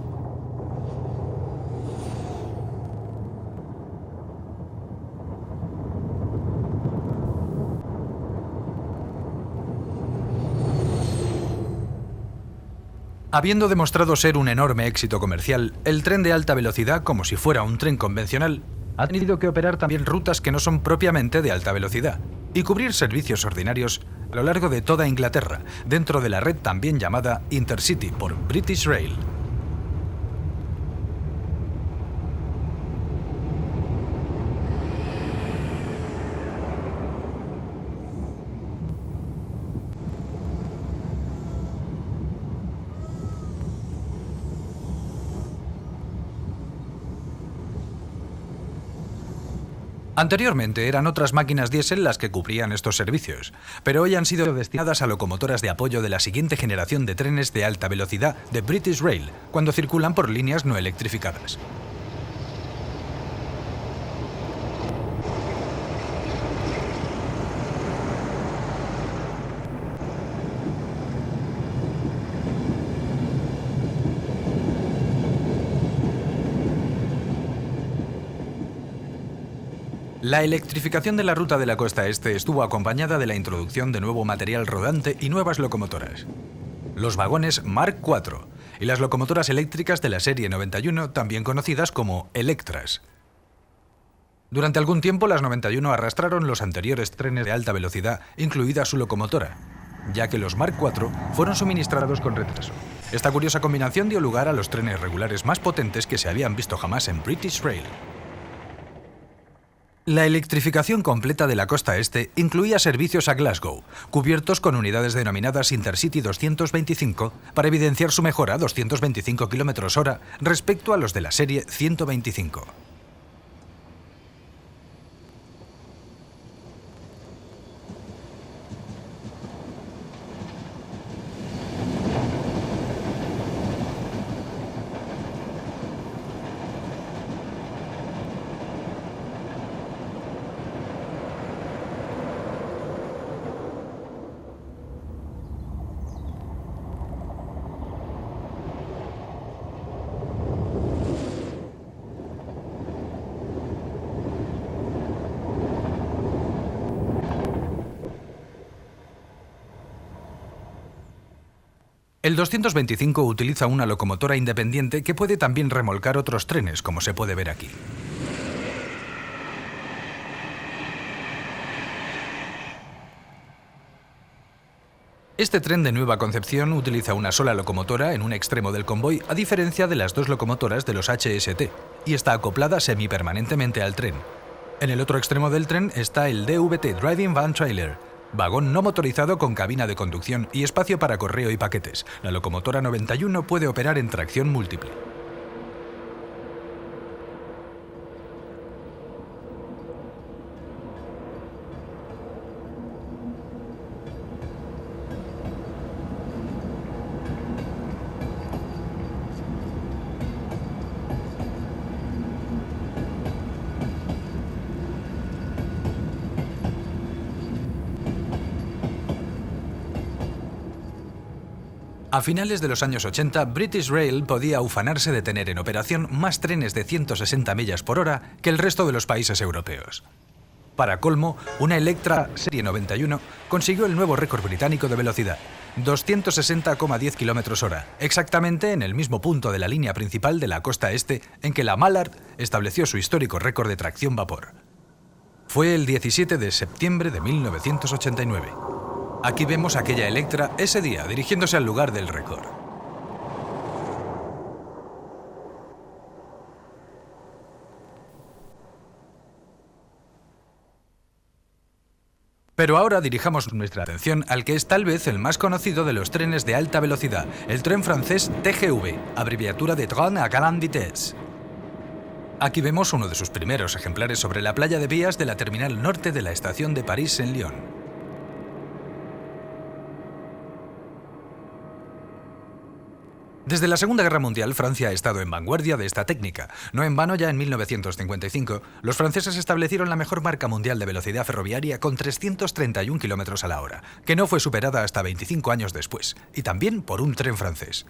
Habiendo demostrado ser un enorme éxito comercial, el tren de alta velocidad, como si fuera un tren convencional, ha tenido que operar también rutas que no son propiamente de alta velocidad y cubrir servicios ordinarios a lo largo de toda Inglaterra, dentro de la red también llamada Intercity por British Rail. Anteriormente eran otras máquinas diésel las que cubrían estos servicios, pero hoy han sido destinadas a locomotoras de apoyo de la siguiente generación de trenes de alta velocidad de British Rail, cuando circulan por líneas no electrificadas. La electrificación de la ruta de la costa este estuvo acompañada de la introducción de nuevo material rodante y nuevas locomotoras. Los vagones Mark IV y las locomotoras eléctricas de la serie 91, también conocidas como Electras. Durante algún tiempo las 91 arrastraron los anteriores trenes de alta velocidad, incluida su locomotora, ya que los Mark IV fueron suministrados con retraso. Esta curiosa combinación dio lugar a los trenes regulares más potentes que se habían visto jamás en British Rail. La electrificación completa de la costa este incluía servicios a Glasgow, cubiertos con unidades denominadas Intercity 225 para evidenciar su mejora a 225 km/h respecto a los de la serie 125. El 225 utiliza una locomotora independiente que puede también remolcar otros trenes, como se puede ver aquí. Este tren de nueva concepción utiliza una sola locomotora en un extremo del convoy, a diferencia de las dos locomotoras de los HST, y está acoplada semipermanentemente al tren. En el otro extremo del tren está el DVT Driving Van Trailer, vagón no motorizado con cabina de conducción y espacio para correo y paquetes. La locomotora 91 puede operar en tracción múltiple. A finales de los años 80, British Rail podía ufanarse de tener en operación más trenes de 160 millas por hora que el resto de los países europeos. Para colmo, una Electra Serie 91 consiguió el nuevo récord británico de velocidad, 260,10 km/h, exactamente en el mismo punto de la línea principal de la costa este en que la Mallard estableció su histórico récord de tracción vapor. Fue el 17 de septiembre de 1989. Aquí vemos a aquella Electra ese día dirigiéndose al lugar del récord. Pero ahora dirijamos nuestra atención al que es tal vez el más conocido de los trenes de alta velocidad, el tren francés TGV, abreviatura de Train à Grande Vitesse. Aquí vemos uno de sus primeros ejemplares sobre la playa de vías de la terminal norte de la estación de París-en-Lyon. Desde la Segunda Guerra Mundial, Francia ha estado en vanguardia de esta técnica. No en vano, ya en 1955, los franceses establecieron la mejor marca mundial de velocidad ferroviaria con 331 km a la hora, que no fue superada hasta 25 años después, y también por un tren francés.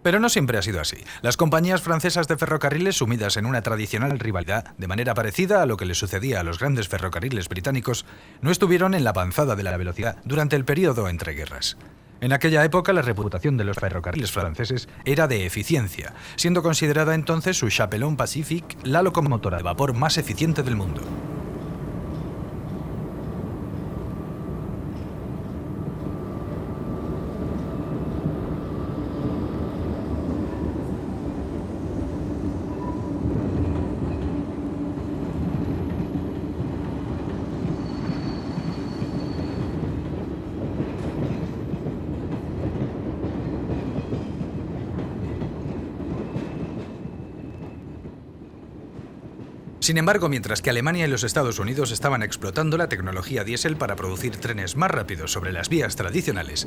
Pero no siempre ha sido así. Las compañías francesas de ferrocarriles, sumidas en una tradicional rivalidad, de manera parecida a lo que le sucedía a los grandes ferrocarriles británicos, no estuvieron en la avanzada de la velocidad durante el periodo entre guerras. En aquella época, la reputación de los ferrocarriles franceses era de eficiencia, siendo considerada entonces su Chapelon Pacifique la locomotora de vapor más eficiente del mundo. Sin embargo, mientras que Alemania y los Estados Unidos estaban explotando la tecnología diésel para producir trenes más rápidos sobre las vías tradicionales,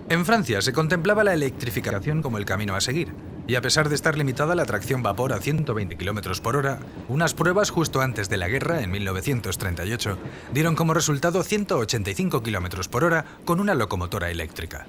en Francia se contemplaba la electrificación como el camino a seguir, y a pesar de estar limitada la tracción vapor a 120 km por hora, unas pruebas justo antes de la guerra, en 1938, dieron como resultado 185 km por hora con una locomotora eléctrica.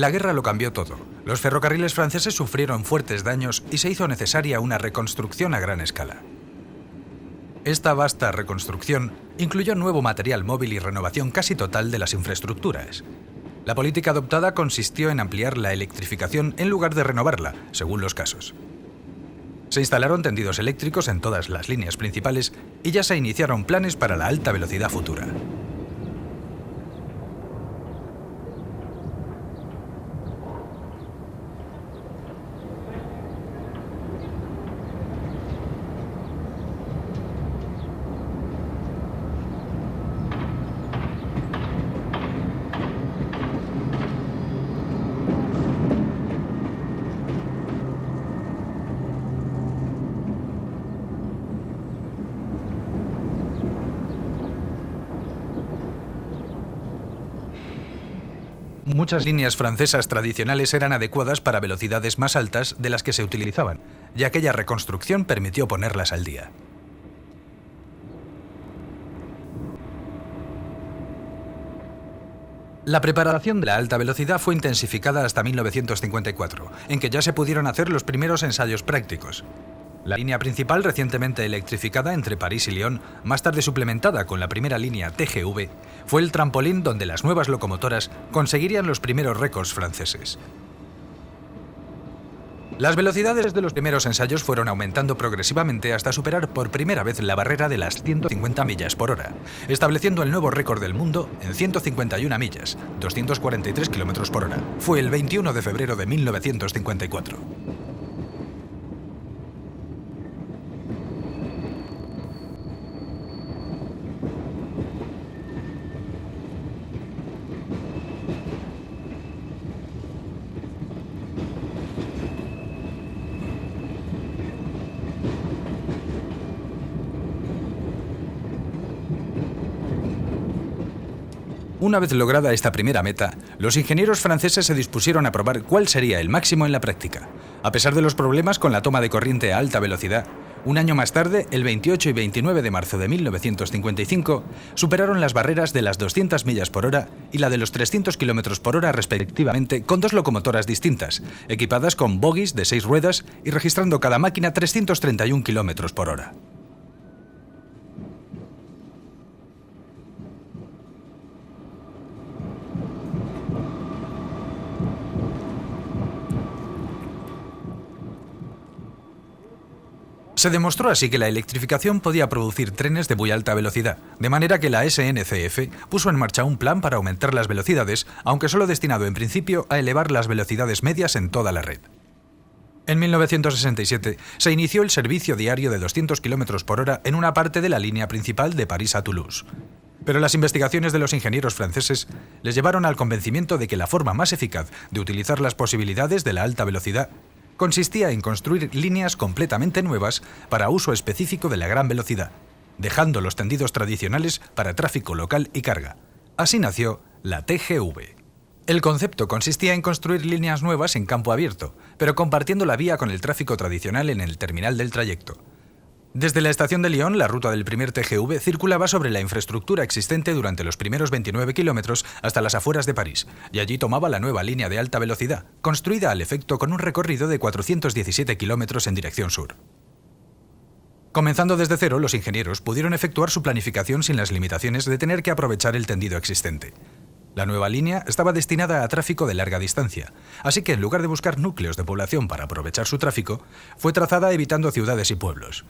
La guerra lo cambió todo. Los ferrocarriles franceses sufrieron fuertes daños y se hizo necesaria una reconstrucción a gran escala. Esta vasta reconstrucción incluyó nuevo material móvil y renovación casi total de las infraestructuras. La política adoptada consistió en ampliar la electrificación en lugar de renovarla, según los casos. Se instalaron tendidos eléctricos en todas las líneas principales y ya se iniciaron planes para la alta velocidad futura. Muchas líneas francesas tradicionales eran adecuadas para velocidades más altas de las que se utilizaban, y aquella reconstrucción permitió ponerlas al día. La preparación de la alta velocidad fue intensificada hasta 1954, en que ya se pudieron hacer los primeros ensayos prácticos. La línea principal, recientemente electrificada entre París y Lyon, más tarde suplementada con la primera línea TGV, fue el trampolín donde las nuevas locomotoras conseguirían los primeros récords franceses. Las velocidades de los primeros ensayos fueron aumentando progresivamente hasta superar por primera vez la barrera de las 150 millas por hora, estableciendo el nuevo récord del mundo en 151 millas, 243 km por hora. Fue el 21 de febrero de 1954. Una vez lograda esta primera meta, los ingenieros franceses se dispusieron a probar cuál sería el máximo en la práctica. A pesar de los problemas con la toma de corriente a alta velocidad, un año más tarde, el 28 y 29 de marzo de 1955, superaron las barreras de las 200 millas por hora y la de los 300 km por hora respectivamente con dos locomotoras distintas, equipadas con bogies de 6 ruedas y registrando cada máquina 331 km por hora. Se demostró así que la electrificación podía producir trenes de muy alta velocidad, de manera que la SNCF puso en marcha un plan para aumentar las velocidades, aunque solo destinado en principio a elevar las velocidades medias en toda la red. En 1967 se inició el servicio diario de 200 km por hora en una parte de la línea principal de París a Toulouse. Pero las investigaciones de los ingenieros franceses les llevaron al convencimiento de que la forma más eficaz de utilizar las posibilidades de la alta velocidad consistía en construir líneas completamente nuevas para uso específico de la gran velocidad, dejando los tendidos tradicionales para tráfico local y carga. Así nació la TGV. El concepto consistía en construir líneas nuevas en campo abierto, pero compartiendo la vía con el tráfico tradicional en el terminal del trayecto. Desde la estación de Lyon, la ruta del primer TGV circulaba sobre la infraestructura existente durante los primeros 29 kilómetros hasta las afueras de París, y allí tomaba la nueva línea de alta velocidad, construida al efecto con un recorrido de 417 kilómetros en dirección sur. Comenzando desde cero, los ingenieros pudieron efectuar su planificación sin las limitaciones de tener que aprovechar el tendido existente. La nueva línea estaba destinada a tráfico de larga distancia, así que en lugar de buscar núcleos de población para aprovechar su tráfico, fue trazada evitando ciudades y pueblos.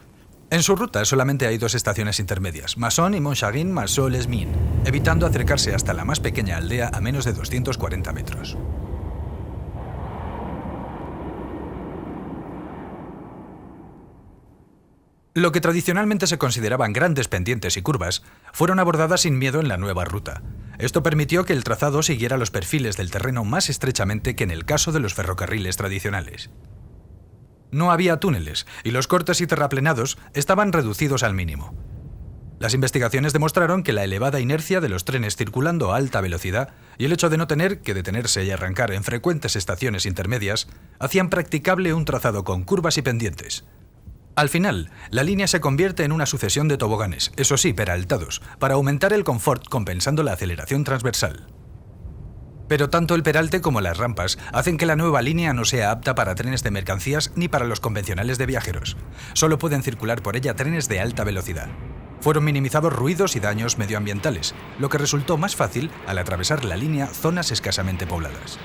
En su ruta solamente hay 2 estaciones intermedias, Masson y Montcharin-Marceau-les-Mines, evitando acercarse hasta la más pequeña aldea a menos de 240 metros. Lo que tradicionalmente se consideraban grandes pendientes y curvas, fueron abordadas sin miedo en la nueva ruta. Esto permitió que el trazado siguiera los perfiles del terreno más estrechamente que en el caso de los ferrocarriles tradicionales. No había túneles, y los cortes y terraplenados estaban reducidos al mínimo. Las investigaciones demostraron que la elevada inercia de los trenes circulando a alta velocidad y el hecho de no tener que detenerse y arrancar en frecuentes estaciones intermedias hacían practicable un trazado con curvas y pendientes. Al final, la línea se convierte en una sucesión de toboganes, eso sí, peraltados, para aumentar el confort compensando la aceleración transversal. Pero tanto el peralte como las rampas hacen que la nueva línea no sea apta para trenes de mercancías ni para los convencionales de viajeros. Solo pueden circular por ella trenes de alta velocidad. Fueron minimizados ruidos y daños medioambientales, lo que resultó más fácil al atravesar la línea zonas escasamente pobladas.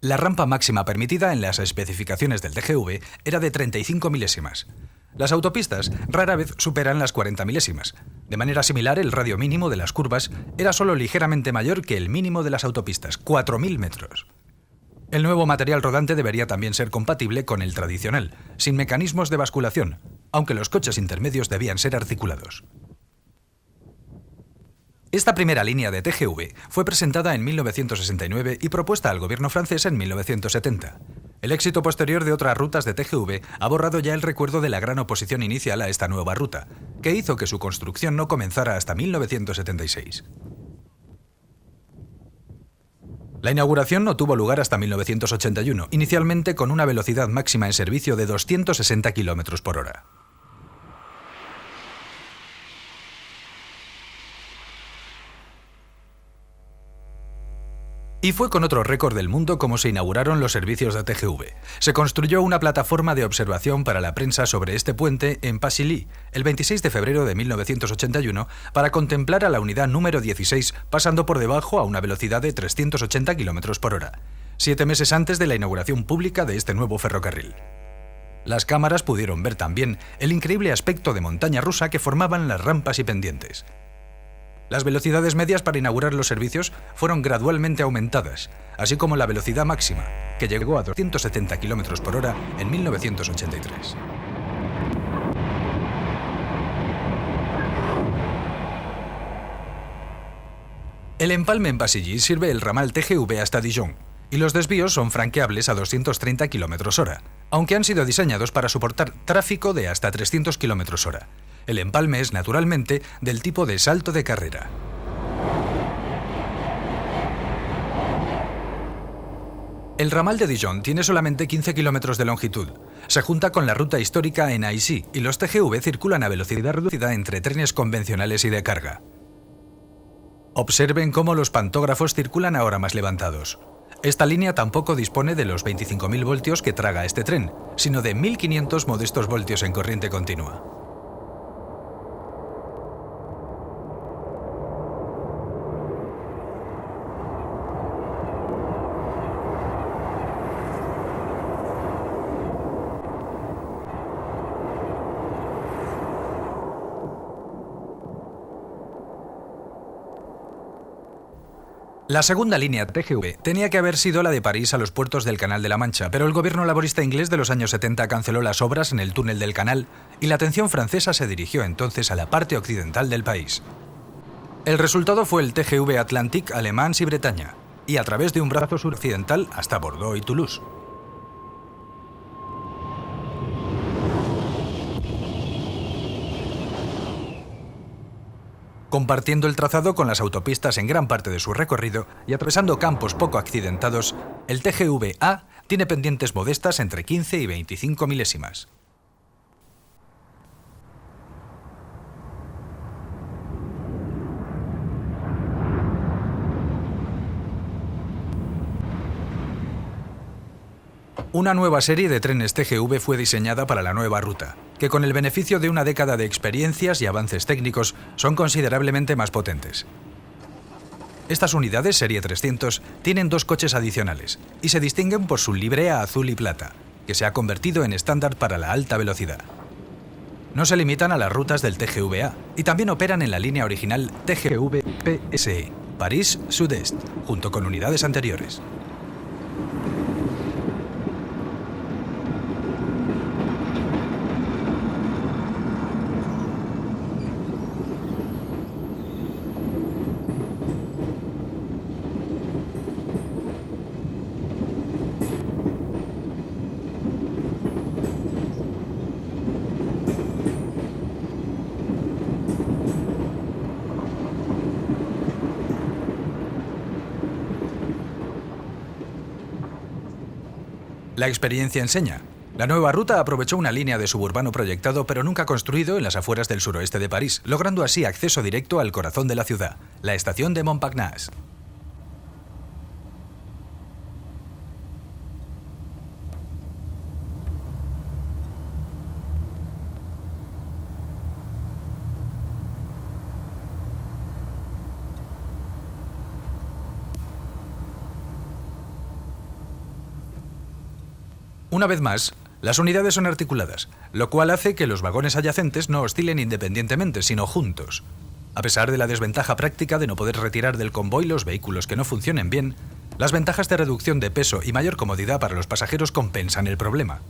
La rampa máxima permitida en las especificaciones del TGV era de 35 milésimas. Las autopistas rara vez superan las 40 milésimas. De manera similar, el radio mínimo de las curvas era solo ligeramente mayor que el mínimo de las autopistas, 4.000 metros. El nuevo material rodante debería también ser compatible con el tradicional, sin mecanismos de basculación, aunque los coches intermedios debían ser articulados. Esta primera línea de TGV fue presentada en 1969 y propuesta al gobierno francés en 1970. El éxito posterior de otras rutas de TGV ha borrado ya el recuerdo de la gran oposición inicial a esta nueva ruta, que hizo que su construcción no comenzara hasta 1976. La inauguración no tuvo lugar hasta 1981, inicialmente con una velocidad máxima en servicio de 260 km por hora. Y fue con otro récord del mundo como se inauguraron los servicios de TGV. Se construyó una plataforma de observación para la prensa sobre este puente en Pasilly, el 26 de febrero de 1981, para contemplar a la unidad número 16 pasando por debajo a una velocidad de 380 km por hora, 7 meses antes de la inauguración pública de este nuevo ferrocarril. Las cámaras pudieron ver también el increíble aspecto de montaña rusa que formaban las rampas y pendientes. Las velocidades medias para inaugurar los servicios fueron gradualmente aumentadas, así como la velocidad máxima, que llegó a 270 km por hora en 1983. El empalme en Pasilly sirve el ramal TGV hasta Dijon, y los desvíos son franqueables a 230 km hora, aunque han sido diseñados para soportar tráfico de hasta 300 km hora. El empalme es, naturalmente, del tipo de salto de carrera. El ramal de Dijon tiene solamente 15 kilómetros de longitud. Se junta con la ruta histórica en Aisy y los TGV circulan a velocidad reducida entre trenes convencionales y de carga. Observen cómo los pantógrafos circulan ahora más levantados. Esta línea tampoco dispone de los 25.000 voltios que traga este tren, sino de 1.500 modestos voltios en corriente continua. La segunda línea TGV tenía que haber sido la de París a los puertos del Canal de la Mancha, pero el gobierno laborista inglés de los años 70 canceló las obras en el túnel del canal y la atención francesa se dirigió entonces a la parte occidental del país. El resultado fue el TGV Atlantique a Le Mans y Bretaña, y a través de un brazo suroccidental hasta Bordeaux y Toulouse. Compartiendo el trazado con las autopistas en gran parte de su recorrido y atravesando campos poco accidentados, el TGV-A tiene pendientes modestas entre 15 y 25 milésimas. Una nueva serie de trenes TGV fue diseñada para la nueva ruta, que con el beneficio de una década de experiencias y avances técnicos son considerablemente más potentes. Estas unidades Serie 300 tienen 2 coches adicionales y se distinguen por su librea azul y plata, que se ha convertido en estándar para la alta velocidad. No se limitan a las rutas del TGV-A y también operan en la línea original TGV-PSE, París-Sud-Est, junto con unidades anteriores. La experiencia enseña. La nueva ruta aprovechó una línea de suburbano proyectado pero nunca construido en las afueras del suroeste de París, logrando así acceso directo al corazón de la ciudad, la estación de Montparnasse. Una vez más, las unidades son articuladas, lo cual hace que los vagones adyacentes no oscilen independientemente, sino juntos. A pesar de la desventaja práctica de no poder retirar del convoy los vehículos que no funcionen bien, las ventajas de reducción de peso y mayor comodidad para los pasajeros compensan el problema.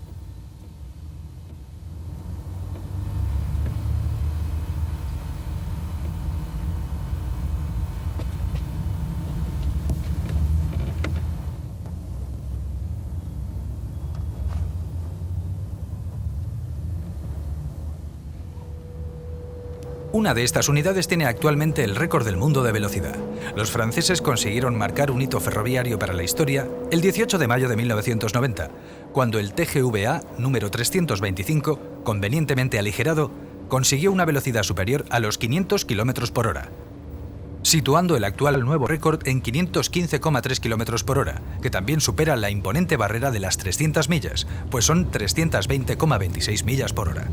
Una de estas unidades tiene actualmente el récord del mundo de velocidad. Los franceses consiguieron marcar un hito ferroviario para la historia el 18 de mayo de 1990, cuando el TGV-A número 325, convenientemente aligerado, consiguió una velocidad superior a los 500 km por hora, situando el actual nuevo récord en 515,3 km por hora, que también supera la imponente barrera de las 300 millas, pues son 320,26 millas por hora.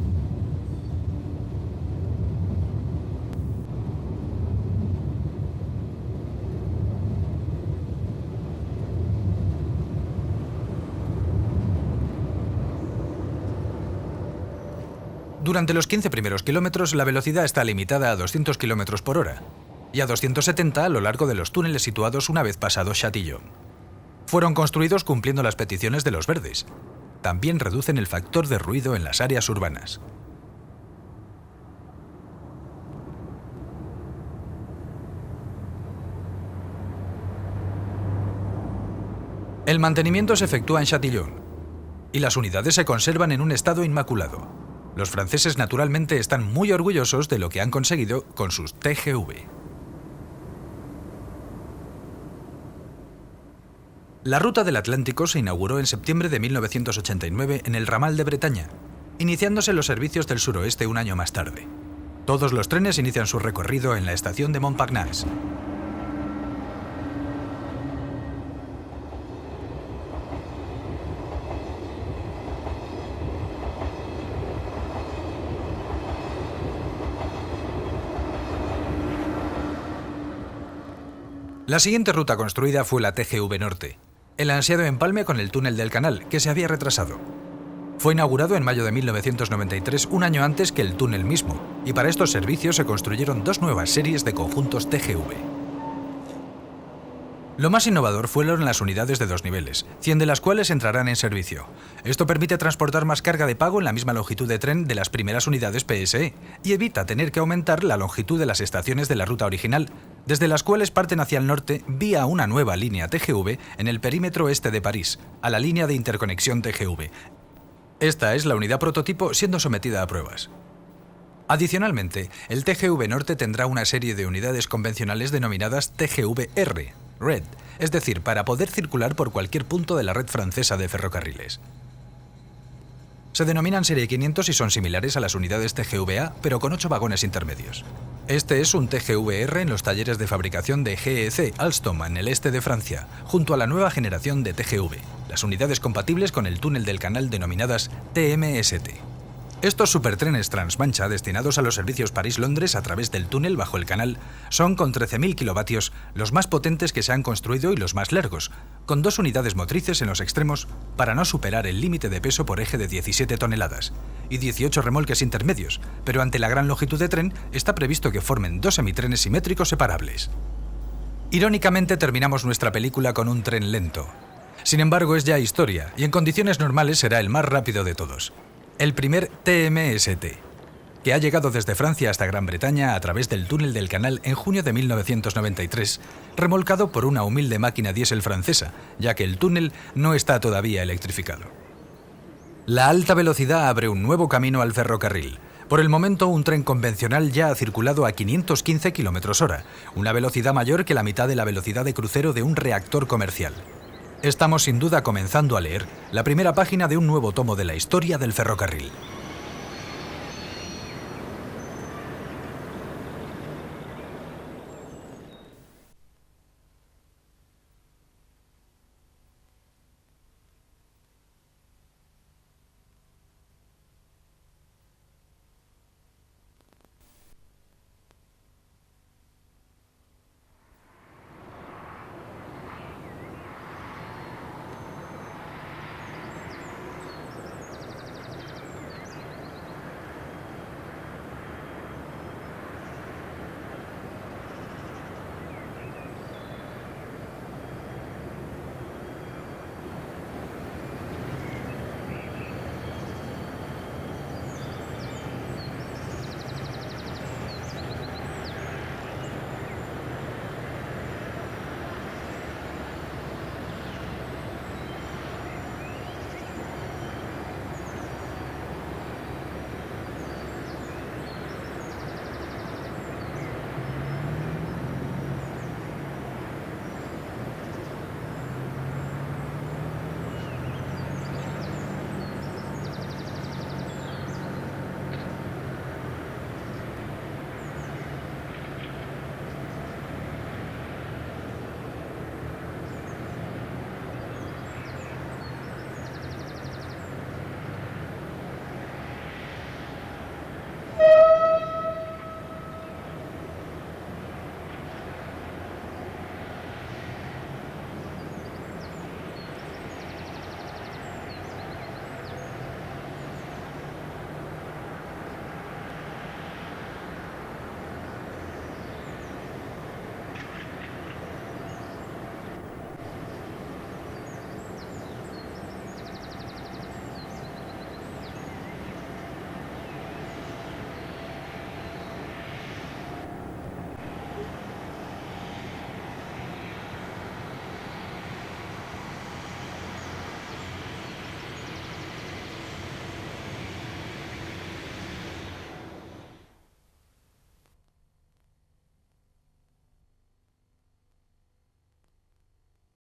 Durante los 15 primeros kilómetros, la velocidad está limitada a 200 km por hora y a 270 a lo largo de los túneles situados una vez pasado Châtillon. Fueron construidos cumpliendo las peticiones de los verdes. También reducen el factor de ruido en las áreas urbanas. El mantenimiento se efectúa en Châtillon y las unidades se conservan en un estado inmaculado. Los franceses naturalmente están muy orgullosos de lo que han conseguido con sus TGV. La ruta del Atlántico se inauguró en septiembre de 1989 en el ramal de Bretaña, iniciándose los servicios del suroeste un año más tarde. Todos los trenes inician su recorrido en la estación de Montparnasse. La siguiente ruta construida fue la TGV Norte, el ansiado empalme con el túnel del canal, que se había retrasado. Fue inaugurado en mayo de 1993, un año antes que el túnel mismo, y para estos servicios se construyeron 2 nuevas series de conjuntos TGV. Lo más innovador fueron las unidades de 2 niveles, 100 de las cuales entrarán en servicio. Esto permite transportar más carga de pago en la misma longitud de tren de las primeras unidades PSE y evita tener que aumentar la longitud de las estaciones de la ruta original, desde las cuales parten hacia el norte vía una nueva línea TGV en el perímetro este de París, a la línea de interconexión TGV. Esta es la unidad prototipo siendo sometida a pruebas. Adicionalmente, el TGV Norte tendrá una serie de unidades convencionales denominadas TGV-R, Red, es decir, para poder circular por cualquier punto de la red francesa de ferrocarriles. Se denominan Serie 500 y son similares a las unidades TGV-A, pero con 8 vagones intermedios. Este es un TGV-R en los talleres de fabricación de GEC Alstom en el este de Francia, junto a la nueva generación de TGV, las unidades compatibles con el túnel del canal denominadas TMST. Estos supertrenes transmancha destinados a los servicios París-Londres a través del túnel bajo el canal son con 13.000 kilovatios los más potentes que se han construido y los más largos, con 2 unidades motrices en los extremos para no superar el límite de peso por eje de 17 toneladas y 18 remolques intermedios, pero ante la gran longitud de tren está previsto que formen 2 semitrenes simétricos separables. Irónicamente terminamos nuestra película con un tren lento. Sin embargo, es ya historia y en condiciones normales será el más rápido de todos. El primer TMST, que ha llegado desde Francia hasta Gran Bretaña a través del túnel del canal en junio de 1993, remolcado por una humilde máquina diésel francesa, ya que el túnel no está todavía electrificado. La alta velocidad abre un nuevo camino al ferrocarril. Por el momento, un tren convencional ya ha circulado a 515 km/h, una velocidad mayor que la mitad de la velocidad de crucero de un reactor comercial. Estamos sin duda comenzando a leer la primera página de un nuevo tomo de la historia del ferrocarril.